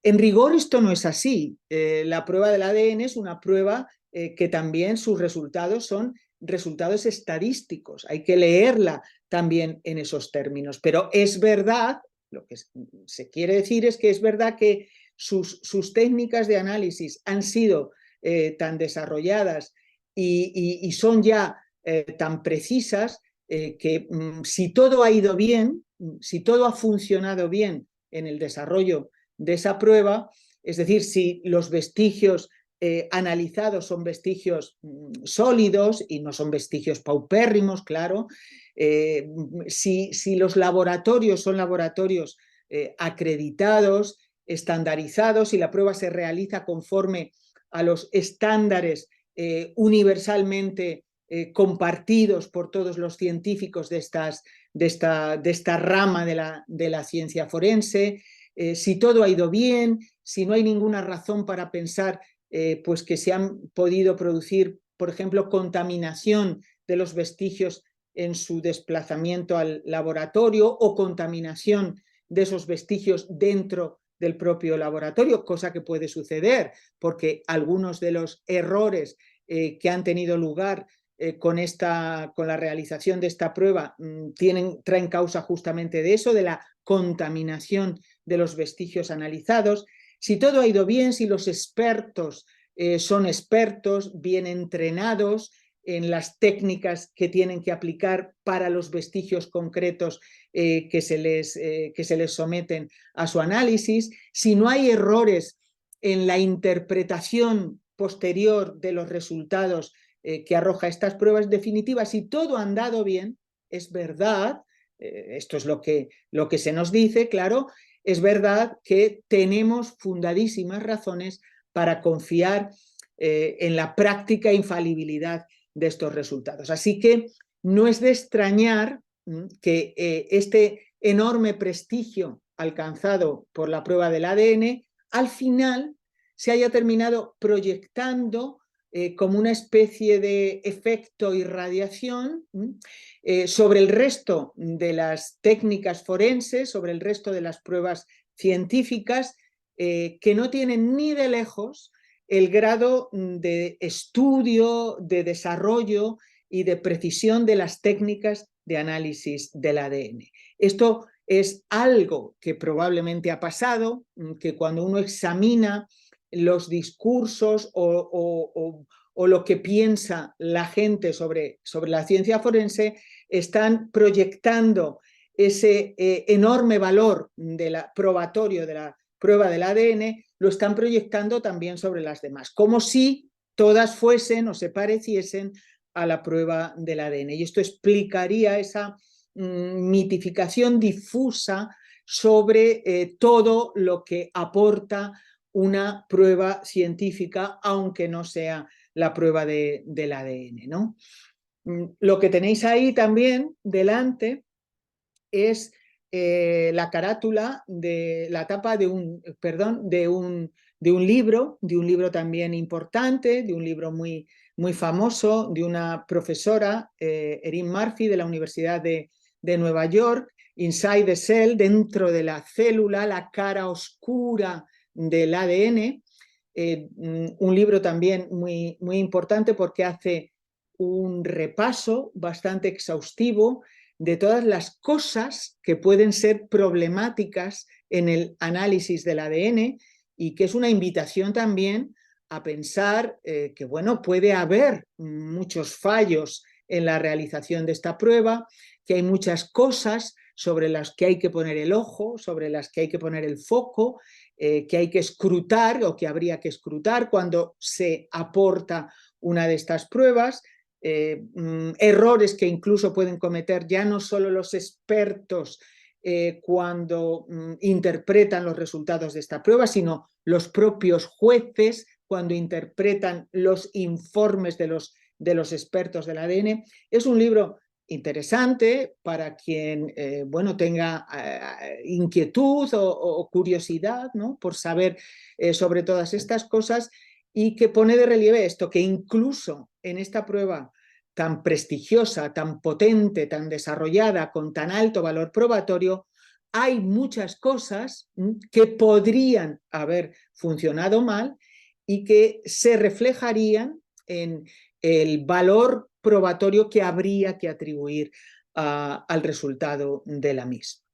[SPEAKER 1] En rigor esto no es así. La prueba del ADN es una prueba que también sus resultados son resultados estadísticos. Hay que leerla también en esos términos. Pero es verdad, lo que se quiere decir es que es verdad que sus técnicas de análisis han sido tan desarrolladas y son ya tan precisas que si todo ha ido bien, si todo ha funcionado bien en el desarrollo de esa prueba, es decir, si los vestigios analizados son vestigios sólidos y no son vestigios paupérrimos, claro, si los laboratorios son laboratorios acreditados, estandarizados, y la prueba se realiza conforme a los estándares universalmente compartidos por todos los científicos de esta rama de la ciencia forense, si todo ha ido bien, si no hay ninguna razón para pensar pues que se han podido producir, por ejemplo, contaminación de los vestigios en su desplazamiento al laboratorio o contaminación de esos vestigios dentro del propio laboratorio, cosa que puede suceder porque algunos de los errores que han tenido lugar con la realización de esta prueba traen causa justamente de eso, de la contaminación de los vestigios analizados. Si todo ha ido bien, si los expertos son expertos, bien entrenados en las técnicas que tienen que aplicar para los vestigios concretos que se les someten a su análisis, si no hay errores en la interpretación posterior de los resultados que arroja estas pruebas, definitivas, si todo ha andado bien, es verdad, esto es lo que se nos dice, claro, es verdad que tenemos fundadísimas razones para confiar en la práctica infalibilidad de estos resultados. Así que no es de extrañar que este enorme prestigio alcanzado por la prueba del ADN al final se haya terminado proyectando como una especie de efecto irradiación sobre el resto de las técnicas forenses, sobre el resto de las pruebas científicas, que no tienen ni de lejos el grado de estudio, de desarrollo y de precisión de las técnicas de análisis del ADN. Esto es algo que probablemente ha pasado, que cuando uno examina los discursos o lo que piensa la gente sobre la ciencia forense, están proyectando ese enorme valor probatorio de la prueba del ADN, lo están proyectando también sobre las demás, como si todas fuesen o se pareciesen a la prueba del ADN. Y esto explicaría esa mitificación difusa sobre todo lo que aporta una prueba científica, aunque no sea la prueba del ADN, ¿no? Lo que tenéis ahí también delante es la carátula de la tapa de un libro también importante, de un libro muy, muy famoso, de una profesora, Erin Murphy, de la Universidad de Nueva York, Inside the Cell, dentro de la célula, la cara oscura del ADN, un libro también muy, muy importante porque hace un repaso bastante exhaustivo de todas las cosas que pueden ser problemáticas en el análisis del ADN y que es una invitación también a pensar que, bueno, puede haber muchos fallos en la realización de esta prueba, que hay muchas cosas sobre las que hay que poner el ojo, sobre las que hay que poner el foco, que hay que escrutar o que habría que escrutar cuando se aporta una de estas pruebas. Errores que incluso pueden cometer ya no solo los expertos cuando interpretan los resultados de esta prueba, sino los propios jueces cuando interpretan los informes de los expertos del ADN. Es un libro interesante para quien bueno, tenga inquietud o curiosidad, ¿no?, por saber sobre todas estas cosas, y que pone de relieve esto, que incluso en esta prueba tan prestigiosa, tan potente, tan desarrollada, con tan alto valor probatorio, hay muchas cosas que podrían haber funcionado mal y que se reflejarían en el valor probatorio que habría que atribuir al resultado de la misma.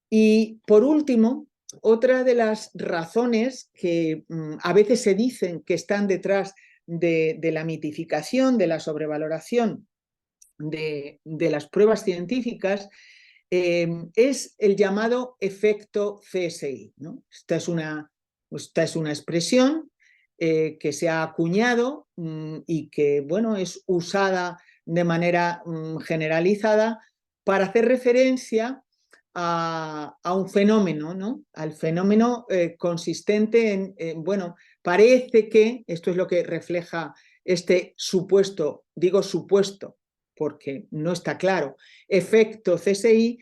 [SPEAKER 1] Y por último, otra de las razones que a veces se dicen que están detrás de la mitificación, de la sobrevaloración de las pruebas científicas, es el llamado efecto CSI, ¿no? Esta es una expresión que se ha acuñado y que, bueno, es usada de manera generalizada para hacer referencia a un fenómeno, ¿no? Al fenómeno consistente bueno, parece que, esto es lo que refleja este supuesto, digo supuesto, porque no está claro, efecto CSI,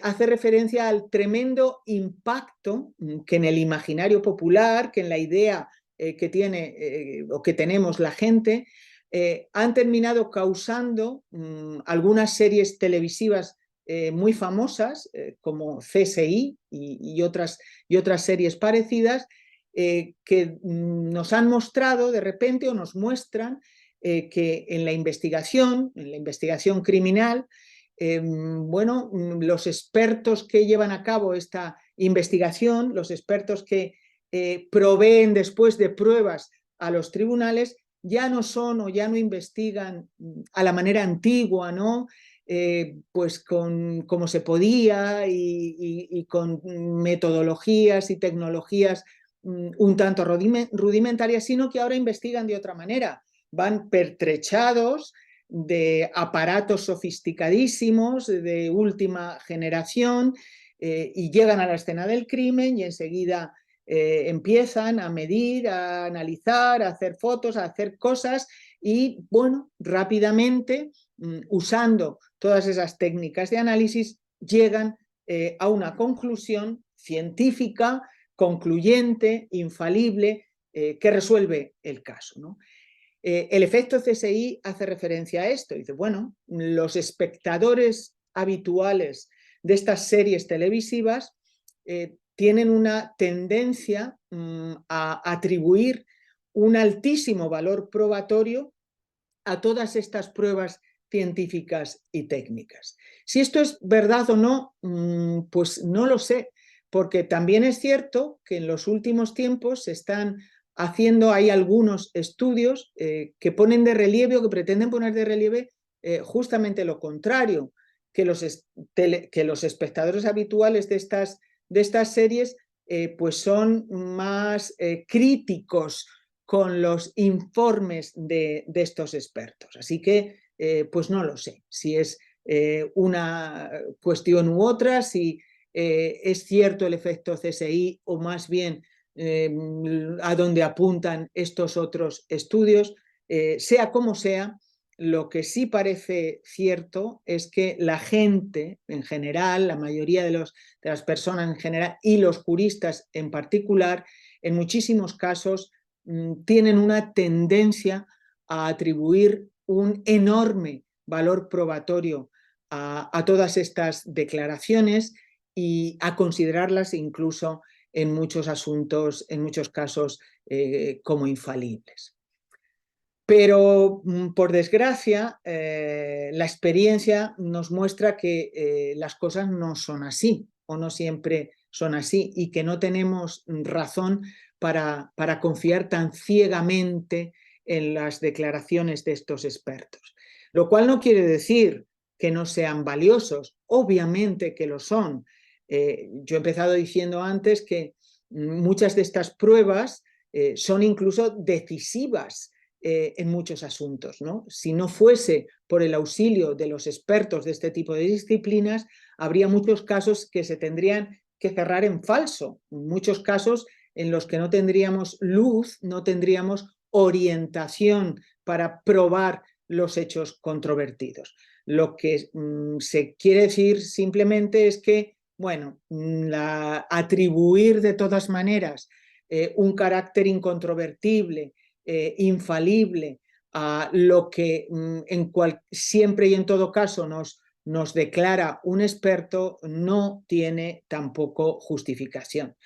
[SPEAKER 1] hace referencia al tremendo impacto que en el imaginario popular, que en la idea que tiene o que tenemos la gente, han terminado causando algunas series televisivas muy famosas, como CSI y otras series parecidas, que nos han mostrado de repente o nos muestran que en la investigación criminal, bueno, los expertos que llevan a cabo esta investigación, los expertos que proveen después de pruebas a los tribunales, ya no son o ya no investigan a la manera antigua, ¿no? Pues como se podía y con metodologías y tecnologías un tanto rudimentarias, sino que ahora investigan de otra manera. Van pertrechados de aparatos sofisticadísimos de última generación y llegan a la escena del crimen y enseguida empiezan a medir, a analizar, a hacer fotos, a hacer cosas y, bueno, rápidamente, usando todas esas técnicas de análisis, llegan a una conclusión científica, concluyente, infalible, que resuelve el caso, ¿no? El efecto CSI hace referencia a esto. Dice, bueno, los espectadores habituales de estas series televisivas tienen una tendencia a atribuir un altísimo valor probatorio a todas estas pruebas científicas y técnicas. Si esto es verdad o no, pues no lo sé, porque también es cierto que en los últimos tiempos se están haciendo, hay algunos estudios que ponen de relieve o que pretenden poner de relieve justamente lo contrario, que los espectadores habituales de estas series pues son más críticos con los informes de estos expertos. Así que, pues no lo sé si es una cuestión u otra, si es cierto el efecto CSI o más bien a donde apuntan estos otros estudios. Sea como sea, lo que sí parece cierto es que la gente en general, la mayoría de las personas en general y los juristas en particular, en muchísimos casos tienen una tendencia a atribuir un enorme valor probatorio a todas estas declaraciones y a considerarlas incluso en muchos asuntos, en muchos casos, como infalibles. Pero, por desgracia, la experiencia nos muestra que las cosas no son así, o no siempre son así, y que no tenemos razón para confiar tan ciegamente en las declaraciones de estos expertos. Lo cual no quiere decir que no sean valiosos, obviamente que lo son. Yo he empezado diciendo antes que muchas de estas pruebas son incluso decisivas en muchos asuntos, ¿no? Si no fuese por el auxilio de los expertos de este tipo de disciplinas, habría muchos casos que se tendrían que cerrar en falso, muchos casos en los que no tendríamos luz, no tendríamos orientación para probar los hechos controvertidos. Lo que se quiere decir simplemente es que, bueno, atribuir de todas maneras un carácter incontrovertible, infalible, a lo que siempre y en todo caso nos declara un experto, no tiene tampoco justificación.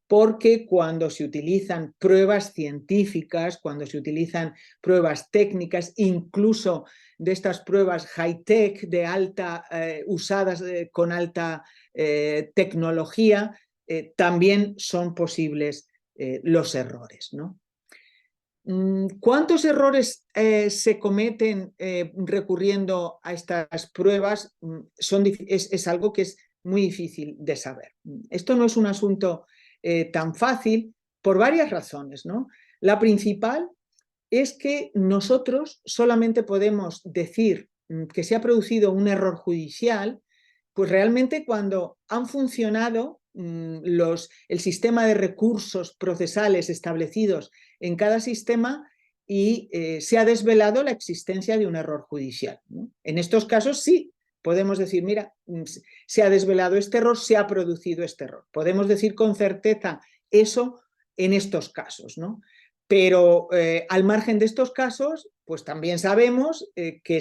[SPEAKER 1] Porque cuando se utilizan pruebas científicas, cuando se utilizan pruebas técnicas, incluso de estas pruebas high-tech, de alta, usadas con alta tecnología, también son posibles los errores, ¿no? ¿Cuántos errores se cometen recurriendo a estas pruebas? Es algo que es muy difícil de saber. Esto no es un asunto tan fácil por varias razones, ¿no? La principal es que nosotros solamente podemos decir que se ha producido un error judicial, pues realmente cuando han funcionado el sistema de recursos procesales establecidos en cada sistema y se ha desvelado la existencia de un error judicial, ¿no? En estos casos sí podemos decir, mira, se ha desvelado este error, se ha producido este error. Podemos decir con certeza eso en estos casos, ¿no? Pero al margen de estos casos, pues también sabemos que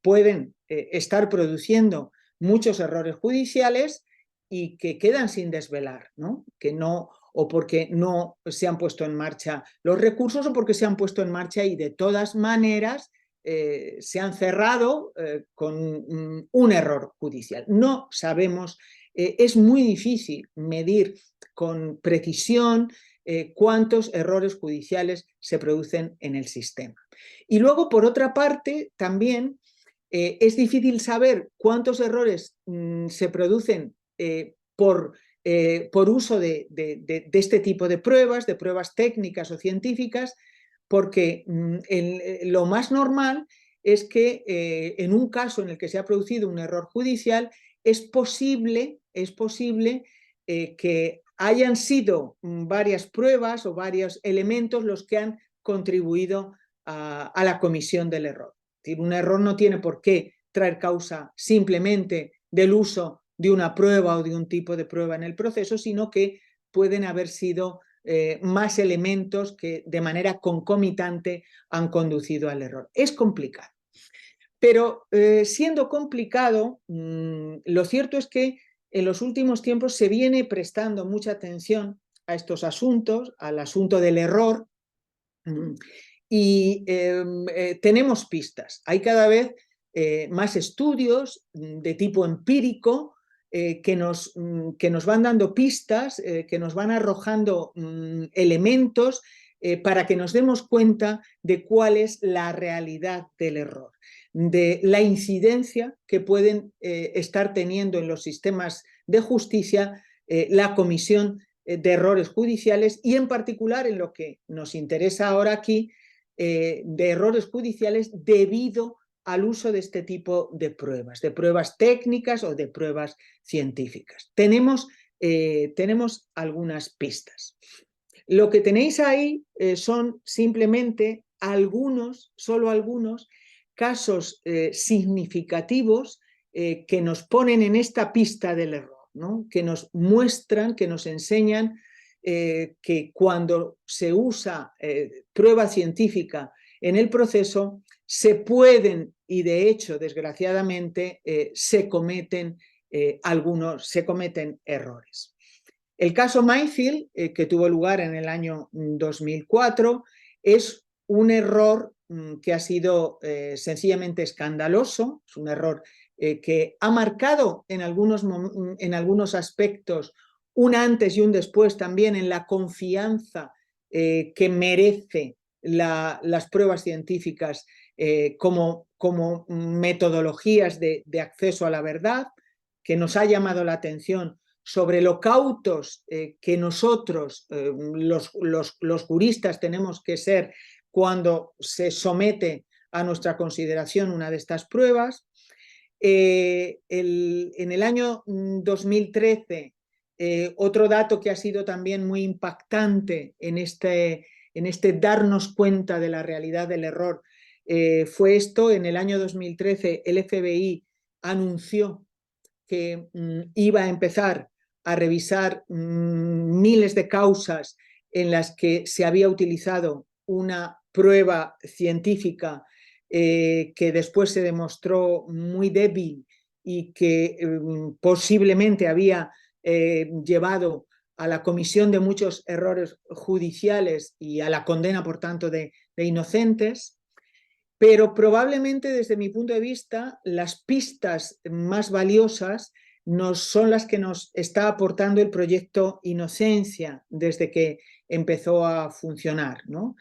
[SPEAKER 1] pueden estar produciendo muchos errores judiciales y que quedan sin desvelar, ¿no? Que no, o porque no se han puesto en marcha los recursos o porque se han puesto en marcha y de todas maneras se han cerrado con un error judicial. No sabemos, es muy difícil medir con precisión cuántos errores judiciales se producen en el sistema. Y luego, por otra parte, también es difícil saber cuántos errores se producen por uso de este tipo de pruebas técnicas o científicas, porque lo más normal es que en un caso en el que se ha producido un error judicial es posible que hayan sido varias pruebas o varios elementos los que han contribuido a la comisión del error. Es decir, un error no tiene por qué traer causa simplemente del uso de una prueba o de un tipo de prueba en el proceso, sino que pueden haber sido más elementos que de manera concomitante han conducido al error. Es complicado. Pero siendo complicado, lo cierto es que en los últimos tiempos se viene prestando mucha atención a estos asuntos, al asunto del error, y tenemos pistas. Hay cada vez más estudios de tipo empírico que nos van dando pistas, que nos van arrojando elementos para que nos demos cuenta de cuál es la realidad del error, de la incidencia que pueden estar teniendo en los sistemas de justicia la comisión de errores judiciales y en particular en lo que nos interesa ahora aquí, de errores judiciales debido al uso de este tipo de pruebas técnicas o de pruebas científicas. Tenemos algunas pistas. Lo que tenéis ahí son simplemente solo algunos casos significativos que nos ponen en esta pista del error, ¿no? Que nos muestran, que nos enseñan que cuando se usa prueba científica en el proceso, se pueden, y de hecho, desgraciadamente, se cometen errores. El caso Mayfield, que tuvo lugar en el año 2004, es un error que ha sido sencillamente escandaloso, es un error que ha marcado en algunos aspectos un antes y un después también en la confianza que merece las pruebas científicas como metodologías de acceso a la verdad, que nos ha llamado la atención sobre lo cautos que nosotros, los juristas, tenemos que ser cuando se somete a nuestra consideración una de estas pruebas. En el año 2013, otro dato que ha sido también muy impactante en este darnos cuenta de la realidad del error fue esto. En el año 2013 el FBI anunció que iba a empezar a revisar miles de causas en las que se había utilizado una prueba científica que después se demostró muy débil y que posiblemente había llevado a la comisión de muchos errores judiciales y a la condena, por tanto, de inocentes. Pero probablemente, desde mi punto de vista, las pistas más valiosas son las que nos está aportando el proyecto Inocencia desde que empezó a funcionar, ¿no?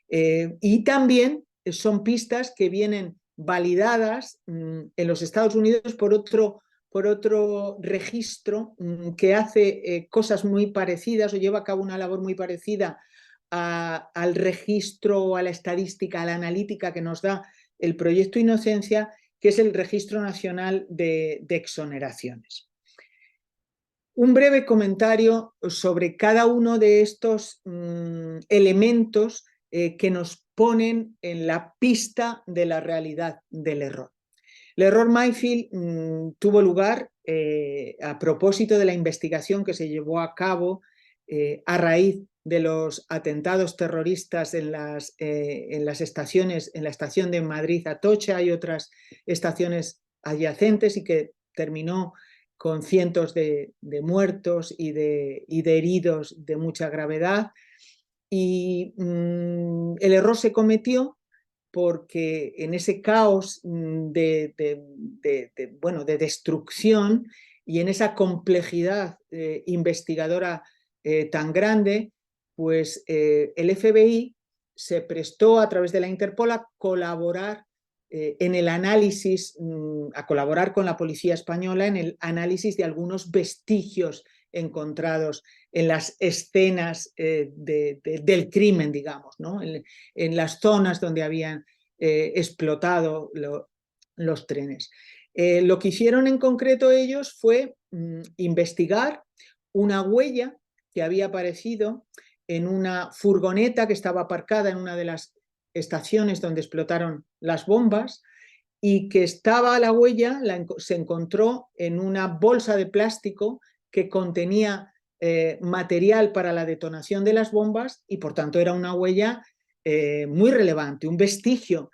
[SPEAKER 1] Y también son pistas que vienen validadas en los Estados Unidos por otro registro que hace cosas muy parecidas o lleva a cabo una labor muy parecida al registro, a la estadística, a la analítica que nos da el Proyecto Inocencia, que es el Registro Nacional de Exoneraciones. Un breve comentario sobre cada uno de estos elementos que nos ponen en la pista de la realidad del error. El error Mayfield tuvo lugar a propósito de la investigación que se llevó a cabo a raíz de los atentados terroristas en las estaciones, en la estación de Madrid-Atocha y otras estaciones adyacentes, y que terminó con cientos de muertos y de heridos de mucha gravedad. Y el error se cometió porque en ese caos de destrucción y en esa complejidad investigadora tan grande, pues el FBI se prestó a través de la Interpol a colaborar en el análisis, a colaborar con la policía española en el análisis de algunos vestigios encontrados en las escenas del crimen, digamos, ¿no? En las zonas donde habían explotado los trenes. Lo que hicieron en concreto ellos fue investigar una huella que había aparecido en una furgoneta que estaba aparcada en una de las estaciones donde explotaron las bombas, y que estaba la huella, se encontró en una bolsa de plástico que contenía material para la detonación de las bombas, y por tanto era una huella muy relevante, un vestigio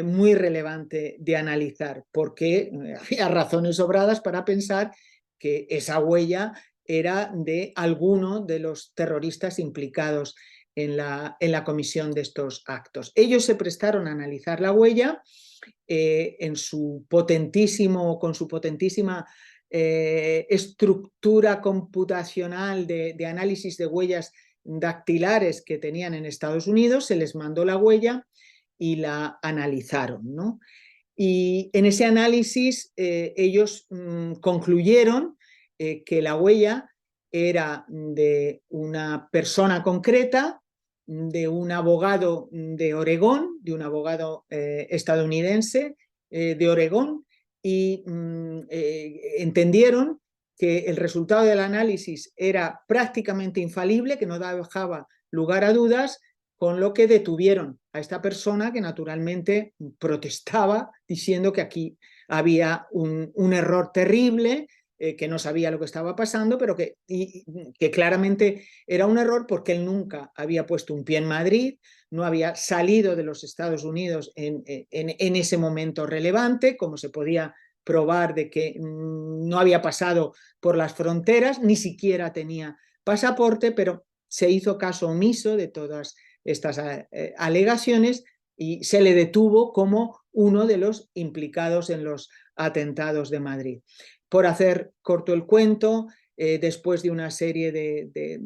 [SPEAKER 1] muy relevante de analizar, porque había razones sobradas para pensar que esa huella era de alguno de los terroristas implicados en la comisión de estos actos. Ellos se prestaron a analizar la huella con su potentísima estructura computacional de análisis de huellas dactilares que tenían en Estados Unidos. Se les mandó la huella y la analizaron, ¿no? Y en ese análisis ellos concluyeron que la huella era de una persona concreta, de un abogado de Oregón, de un abogado estadounidense de Oregón, y entendieron que el resultado del análisis era prácticamente infalible, que no dejaba lugar a dudas, con lo que detuvieron a esta persona, que naturalmente protestaba diciendo que aquí había un error terrible, que no sabía lo que estaba pasando, pero que claramente era un error porque él nunca había puesto un pie en Madrid, no había salido de los Estados Unidos en ese momento relevante, como se podía probar de que no había pasado por las fronteras, ni siquiera tenía pasaporte, pero se hizo caso omiso de todas estas alegaciones y se le detuvo como uno de los implicados en los atentados de Madrid. Por hacer corto el cuento, después de una serie de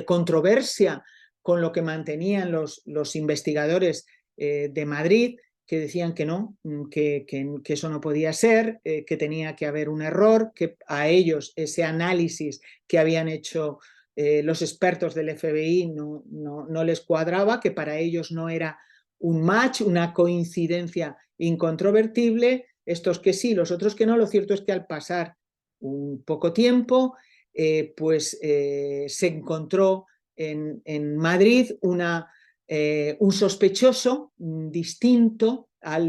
[SPEAKER 1] controversia con lo que mantenían los investigadores de Madrid, que decían que no, que eso no podía ser, que tenía que haber un error, que a ellos ese análisis que habían hecho los expertos del FBI no les cuadraba, que para ellos no era un match, una coincidencia incontrovertible, estos que sí, los otros que no. Lo cierto es que al pasar un poco tiempo, se encontró en Madrid un sospechoso distinto a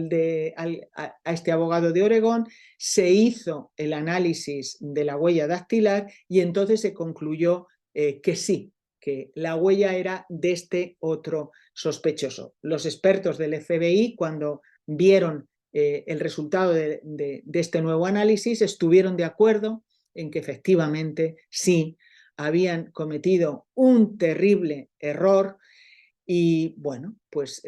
[SPEAKER 1] este abogado de Oregón. Se hizo el análisis de la huella dactilar y entonces se concluyó que sí, que la huella era de este otro sospechoso. Los expertos del FBI, cuando vieron el resultado de este nuevo análisis, estuvieron de acuerdo en que efectivamente sí habían cometido un terrible error. Y bueno, pues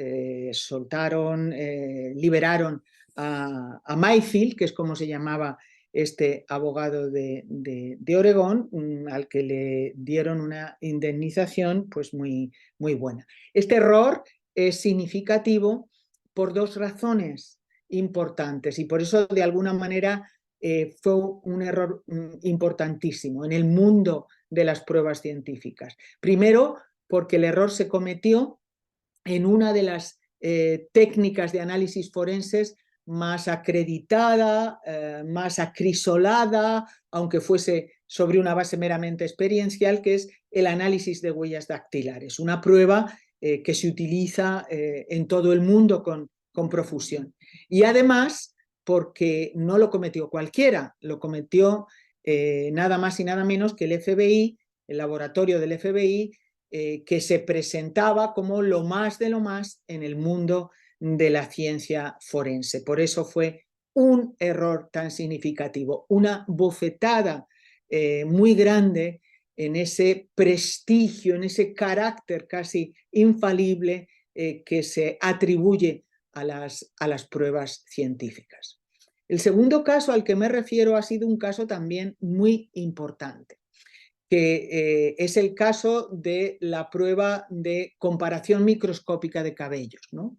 [SPEAKER 1] liberaron a Mayfield, que es como se llamaba este abogado de Oregón, al que le dieron una indemnización pues muy, muy buena. Este error es significativo por dos razones importantes y por eso de alguna manera fue un error importantísimo en el mundo de las pruebas científicas. Primero, porque el error se cometió en una de las técnicas de análisis forenses más acreditada, más acrisolada, aunque fuese sobre una base meramente experiencial, que es el análisis de huellas dactilares, una prueba que se utiliza en todo el mundo con profusión. Y además, porque no lo cometió cualquiera, lo cometió nada más y nada menos que el FBI, el laboratorio del FBI, que se presentaba como lo más de lo más en el mundo de la ciencia forense. Por eso fue un error tan significativo, una bofetada muy grande en ese prestigio, en ese carácter casi infalible que se atribuye a las pruebas científicas. El segundo caso al que me refiero ha sido un caso también muy importante, que es el caso de la prueba de comparación microscópica de cabellos, ¿no?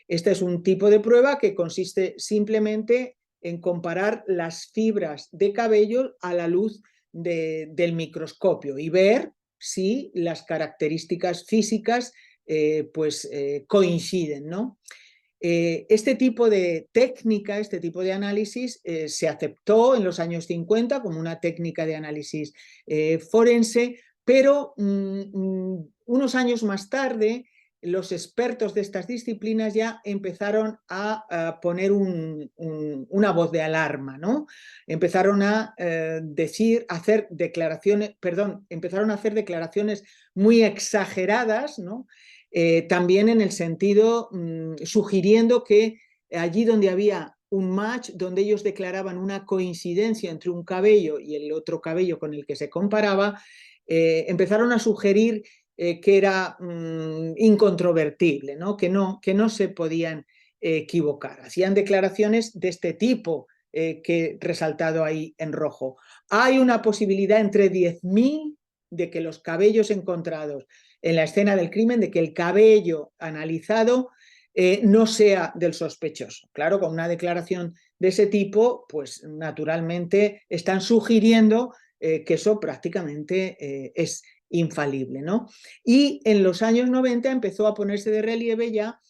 [SPEAKER 1] Este es un tipo de prueba que consiste simplemente en comparar las fibras de cabello a la luz del microscopio y ver si las características físicas coinciden, ¿no? Este tipo de técnica, este tipo de análisis se aceptó en los años 50 como una técnica de análisis forense, pero unos años más tarde los expertos de estas disciplinas ya empezaron a poner una voz de alarma, ¿no? Empezaron a hacer declaraciones muy exageradas, ¿no? También en el sentido sugiriendo que allí donde había un match, donde ellos declaraban una coincidencia entre un cabello y el otro cabello con el que se comparaba, empezaron a sugerir que era incontrovertible, ¿no? Que no se podían equivocar. Hacían declaraciones de este tipo que he resaltado ahí en rojo. Hay una posibilidad entre 10.000 de que los cabellos encontrados en la escena del crimen, de que el cabello analizado no sea del sospechoso. Claro, con una declaración de ese tipo, pues naturalmente están sugiriendo que eso prácticamente es infalible, ¿no? Y en los años 90 empezó a ponerse de relieve ya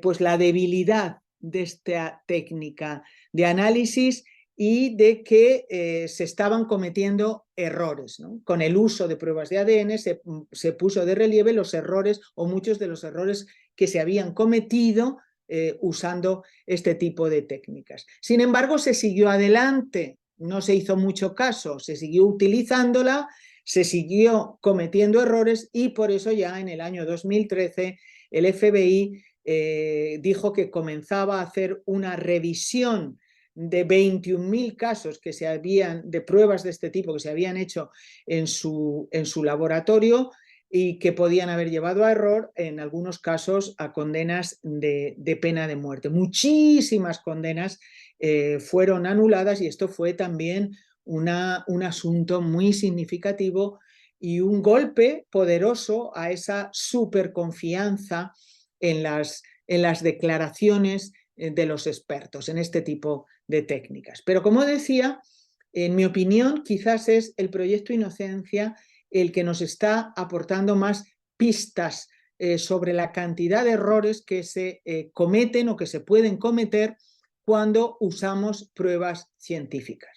[SPEAKER 1] pues la debilidad de esta técnica de análisis y de que se estaban cometiendo errores, ¿no? Con el uso de pruebas de ADN se puso de relieve los errores o muchos de los errores que se habían cometido usando este tipo de técnicas. Sin embargo, se siguió adelante, no se hizo mucho caso, se siguió utilizándola, se siguió cometiendo errores y por eso ya en el año 2013 el FBI dijo que comenzaba a hacer una revisión de 21.000 casos que se habían, de pruebas de este tipo que se habían hecho en su laboratorio y que podían haber llevado a error, en algunos casos, a condenas de pena de muerte. Muchísimas condenas fueron anuladas y esto fue también un asunto muy significativo y un golpe poderoso a esa superconfianza en las declaraciones de los expertos en este tipo de técnicas. Pero como decía, en mi opinión, quizás es el proyecto Inocencia el que nos está aportando más pistas sobre la cantidad de errores que se cometen o que se pueden cometer cuando usamos pruebas científicas.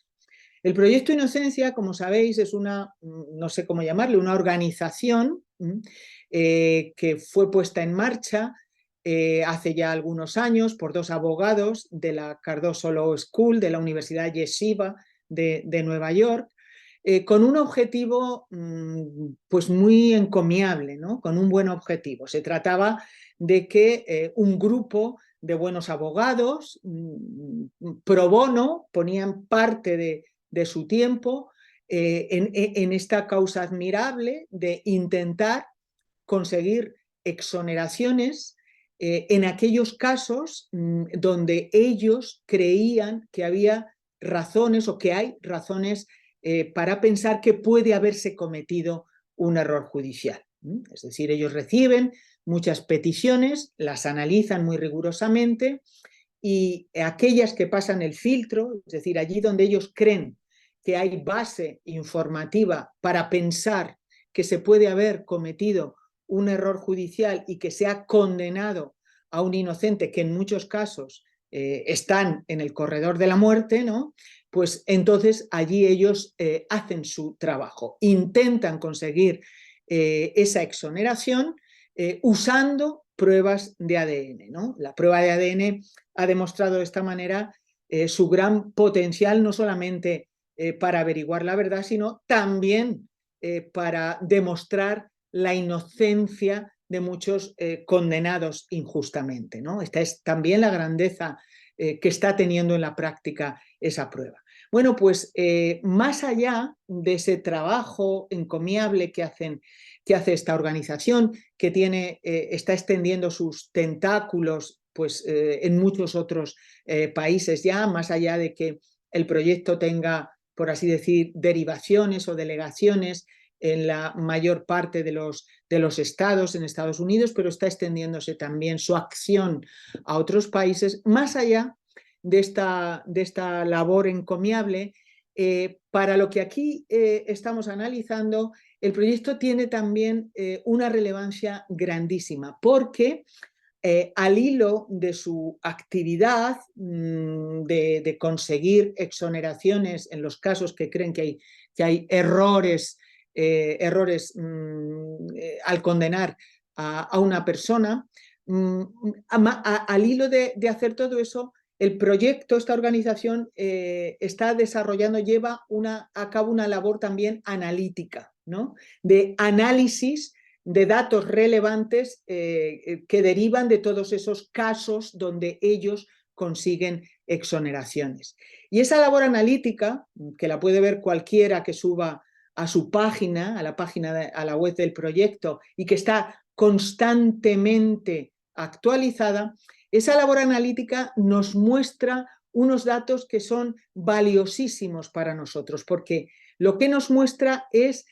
[SPEAKER 1] El proyecto Inocencia, como sabéis, es una, no sé cómo llamarle, una organización que fue puesta en marcha hace ya algunos años por dos abogados de la Cardoso Law School de la Universidad Yeshiva de Nueva York, con un objetivo pues muy encomiable, ¿no? Con un buen objetivo. Se trataba de que un grupo de buenos abogados pro bono ponían parte de su tiempo en esta causa admirable de intentar conseguir exoneraciones en aquellos casos donde ellos creían que había razones o que hay razones para pensar que puede haberse cometido un error judicial. Es decir, ellos reciben muchas peticiones, las analizan muy rigurosamente y aquellas que pasan el filtro, es decir, allí donde ellos creen que hay base informativa para pensar que se puede haber cometido un error judicial y que se ha condenado a un inocente que en muchos casos están en el corredor de la muerte, ¿no? Pues entonces allí ellos hacen su trabajo, intentan conseguir esa exoneración usando pruebas de ADN, ¿no? La prueba de ADN ha demostrado de esta manera su gran potencial, no solamente para averiguar la verdad, sino también para demostrar la inocencia de muchos condenados injustamente, ¿no? Esta es también la grandeza que está teniendo en la práctica esa prueba. Bueno, pues más allá de ese trabajo encomiable que hace esta organización, que está extendiendo sus tentáculos pues, en muchos otros países ya, más allá de que el proyecto tenga, por así decir, derivaciones o delegaciones en la mayor parte de los estados en Estados Unidos, pero está extendiéndose también su acción a otros países, más allá de esta labor encomiable. Para lo que aquí estamos analizando, el proyecto tiene también una relevancia grandísima, porque al hilo de su actividad de conseguir exoneraciones en los casos que creen que hay errores al condenar a una persona, al hilo de hacer todo eso, el proyecto, esta organización está desarrollando, lleva a cabo una labor también analítica, ¿no? De análisis de datos relevantes que derivan de todos esos casos donde ellos consiguen exoneraciones. Y esa labor analítica, que la puede ver cualquiera que suba a su página, a la web del proyecto, y que está constantemente actualizada, esa labor analítica nos muestra unos datos que son valiosísimos para nosotros, porque lo que nos muestra es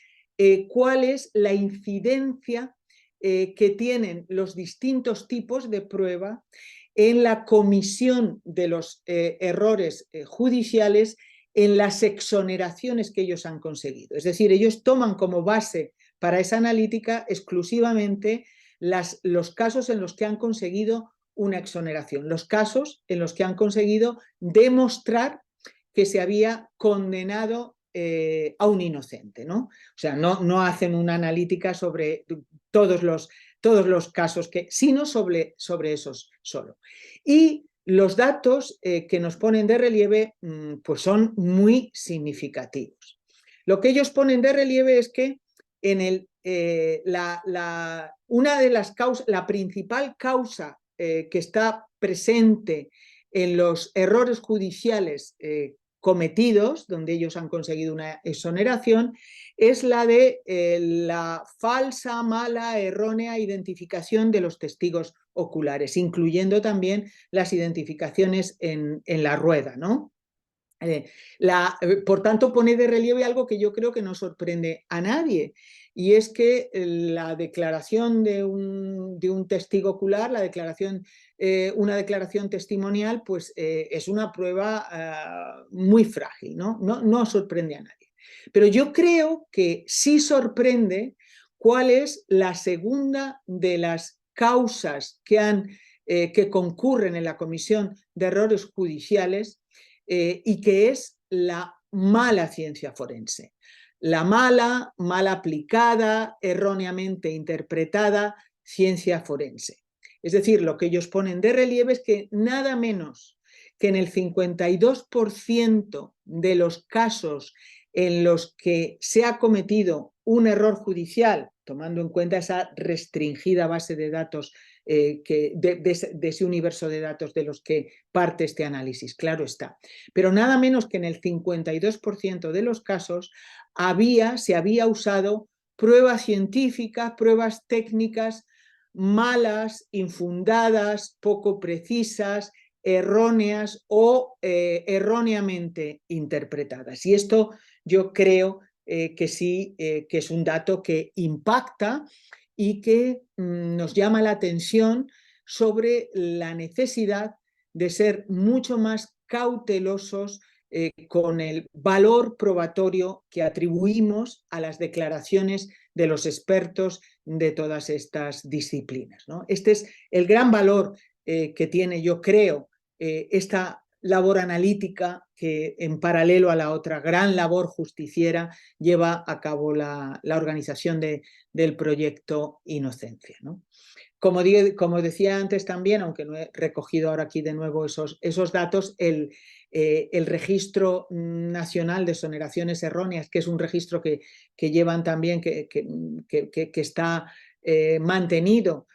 [SPEAKER 1] cuál es la incidencia que tienen los distintos tipos de prueba en la comisión de los errores judiciales, en las exoneraciones que ellos han conseguido. Es decir, ellos toman como base para esa analítica exclusivamente los casos en los que han conseguido una exoneración, los casos en los que han conseguido demostrar que se había condenado a un inocente, ¿no? O sea, no hacen una analítica sobre todos los casos, sino sobre esos solo. Y los datos que nos ponen de relieve pues son muy significativos. Lo que ellos ponen de relieve es que una de las causas, la principal causa que está presente en los errores judiciales cometidos, donde ellos han conseguido una exoneración, es la de la falsa, mala, errónea identificación de los testigos oculares, incluyendo también las identificaciones en la rueda, ¿no? Por tanto, pone de relieve algo que yo creo que no sorprende a nadie, y es que la declaración de un testigo ocular, una declaración testimonial, pues es una prueba muy frágil, ¿no? No sorprende a nadie. Pero yo creo que sí sorprende cuál es la segunda de las causas que concurren en la comisión de errores judiciales, y que es la mala ciencia forense. La mal aplicada, erróneamente interpretada ciencia forense. Es decir, lo que ellos ponen de relieve es que nada menos que en el 52% de los casos en los que se ha cometido un error judicial, tomando en cuenta esa restringida base de datos de ese universo de datos de los que parte este análisis, claro está. Pero nada menos que en el 52% de los casos se había usado pruebas científicas, pruebas técnicas malas, infundadas, poco precisas, erróneas o erróneamente interpretadas. Y esto yo creo que sí, que es un dato que impacta y que nos llama la atención sobre la necesidad de ser mucho más cautelosos con el valor probatorio que atribuimos a las declaraciones de los expertos de todas estas disciplinas, ¿no? Este es el gran valor que tiene, yo creo, esta labor analítica que en paralelo a la otra gran labor justiciera lleva a cabo la organización del proyecto Inocencia, ¿no? Como decía antes también, aunque no he recogido ahora aquí de nuevo esos datos, el Registro Nacional de Exoneraciones Erróneas, que es un registro que llevan también, que está mantenido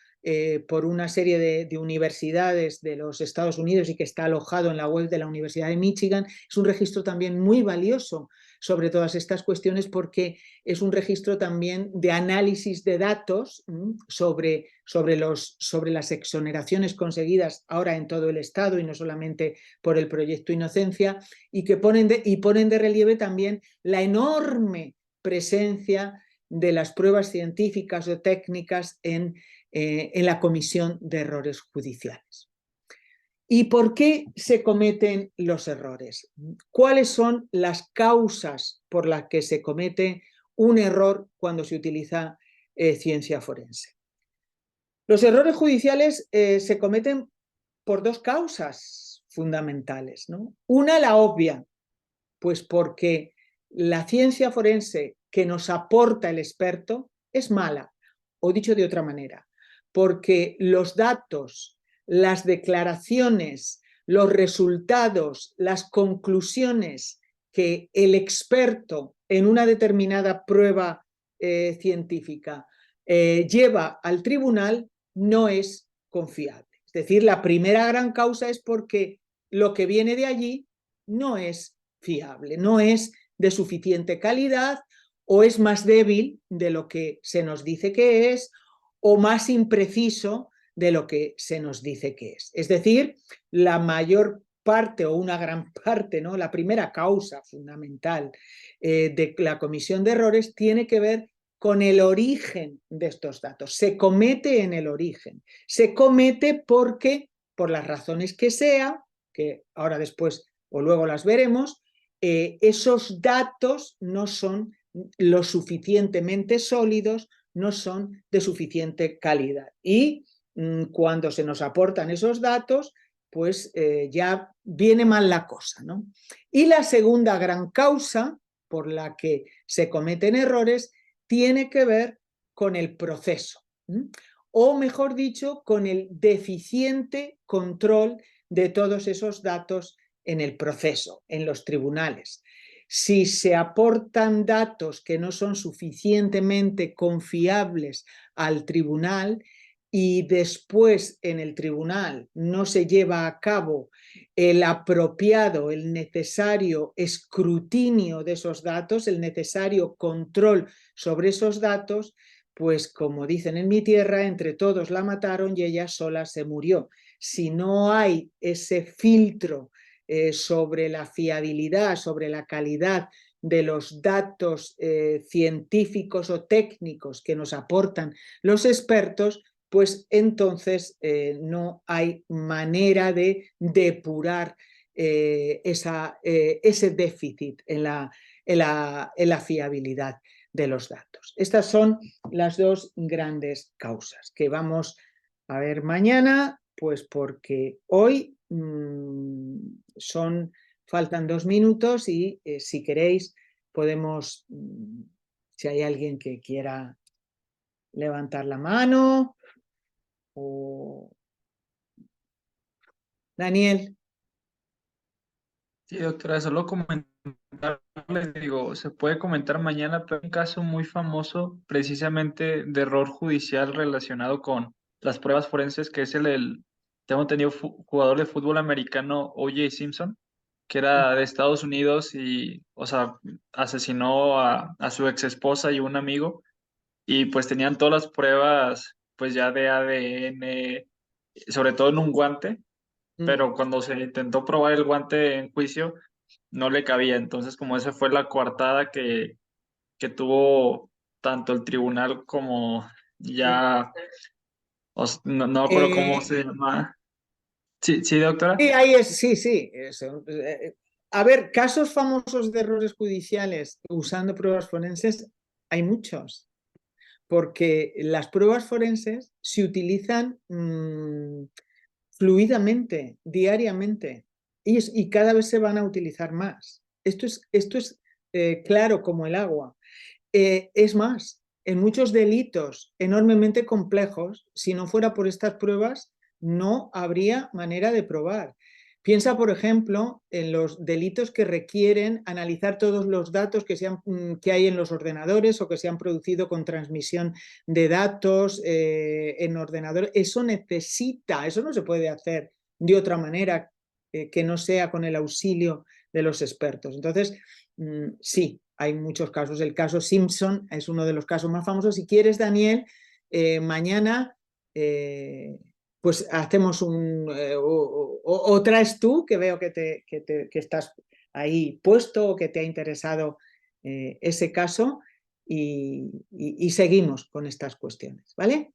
[SPEAKER 1] por una serie de universidades de los Estados Unidos y que está alojado en la web de la Universidad de Michigan, es un registro también muy valioso sobre todas estas cuestiones porque es un registro también de análisis de datos sobre las exoneraciones conseguidas ahora en todo el Estado y no solamente por el proyecto Inocencia, y que ponen de relieve también la enorme presencia de las pruebas científicas o técnicas en la comisión de errores judiciales. ¿Y por qué se cometen los errores? ¿Cuáles son las causas por las que se comete un error cuando se utiliza ciencia forense? Los errores judiciales se cometen por dos causas fundamentales, ¿no? Una, la obvia, pues porque la ciencia forense que nos aporta el experto es mala, o dicho de otra manera, porque los datos, las declaraciones, los resultados, las conclusiones que el experto en una determinada prueba científica lleva al tribunal no es confiable. Es decir, la primera gran causa es porque lo que viene de allí no es fiable, no es de suficiente calidad o es más débil de lo que se nos dice que es o más impreciso de lo que se nos dice que es. Es decir, la mayor parte o una gran parte, ¿no? La primera causa fundamental de la comisión de errores tiene que ver con el origen de estos datos. Se comete en el origen. Se comete porque, por las razones que sea, que ahora después o luego las veremos, esos datos no son lo suficientemente sólidos, no son de suficiente calidad. Y cuando se nos aportan esos datos, pues ya viene mal la cosa, ¿no? Y la segunda gran causa por la que se cometen errores tiene que ver con el proceso, o mejor dicho, con el deficiente control de todos esos datos en el proceso, en los tribunales. Si se aportan datos que no son suficientemente confiables al tribunal y después en el tribunal no se lleva a cabo el apropiado, el necesario escrutinio de esos datos, el necesario control sobre esos datos, pues como dicen en mi tierra, entre todos la mataron y ella sola se murió. Si no hay ese filtro sobre la fiabilidad, sobre la calidad de los datos científicos o técnicos que nos aportan los expertos, pues entonces no hay manera de depurar ese déficit en la fiabilidad de los datos. Estas son las dos grandes causas que vamos a ver mañana, pues porque hoy faltan 2 minutos y si queréis podemos, si hay alguien que quiera levantar la mano o... Daniel.
[SPEAKER 3] Sí, doctora, solo comentarles, digo, se puede comentar mañana, pero un caso muy famoso precisamente de error judicial relacionado con las pruebas forenses, que es tengo entendido, jugador de fútbol americano O.J. Simpson, que era de Estados Unidos y, o sea, asesinó a su ex esposa y un amigo, y pues tenían todas las pruebas, pues ya de ADN, sobre todo en un guante pero cuando se intentó probar el guante en juicio, no le cabía. Entonces, como esa fue la coartada que tuvo tanto el tribunal como
[SPEAKER 1] Sí.
[SPEAKER 3] ya, no, no me acuerdo cómo
[SPEAKER 1] Eh,
[SPEAKER 3] se llama. Sí, sí, doctora.
[SPEAKER 1] sí, ahí es, sí, sí. Eso. A ver, casos famosos de errores judiciales usando pruebas forenses, hay muchos, porque las pruebas forenses se utilizan fluidamente, diariamente, y cada vez se van a utilizar más. Esto es claro como el agua. Es más, en muchos delitos enormemente complejos, si no fuera por estas pruebas, no habría manera de probar. Piensa, por ejemplo, en los delitos que requieren analizar todos los datos que hay en los ordenadores o que se han producido con transmisión de datos en ordenadores. Eso no se puede hacer de otra manera que no sea con el auxilio de los expertos. Entonces, sí, hay muchos casos. El caso Simpson es uno de los casos más famosos. Si quieres, Daniel, mañana pues hacemos o traes tú, que veo que estás ahí puesto o que te ha interesado ese caso y seguimos con estas cuestiones, ¿vale?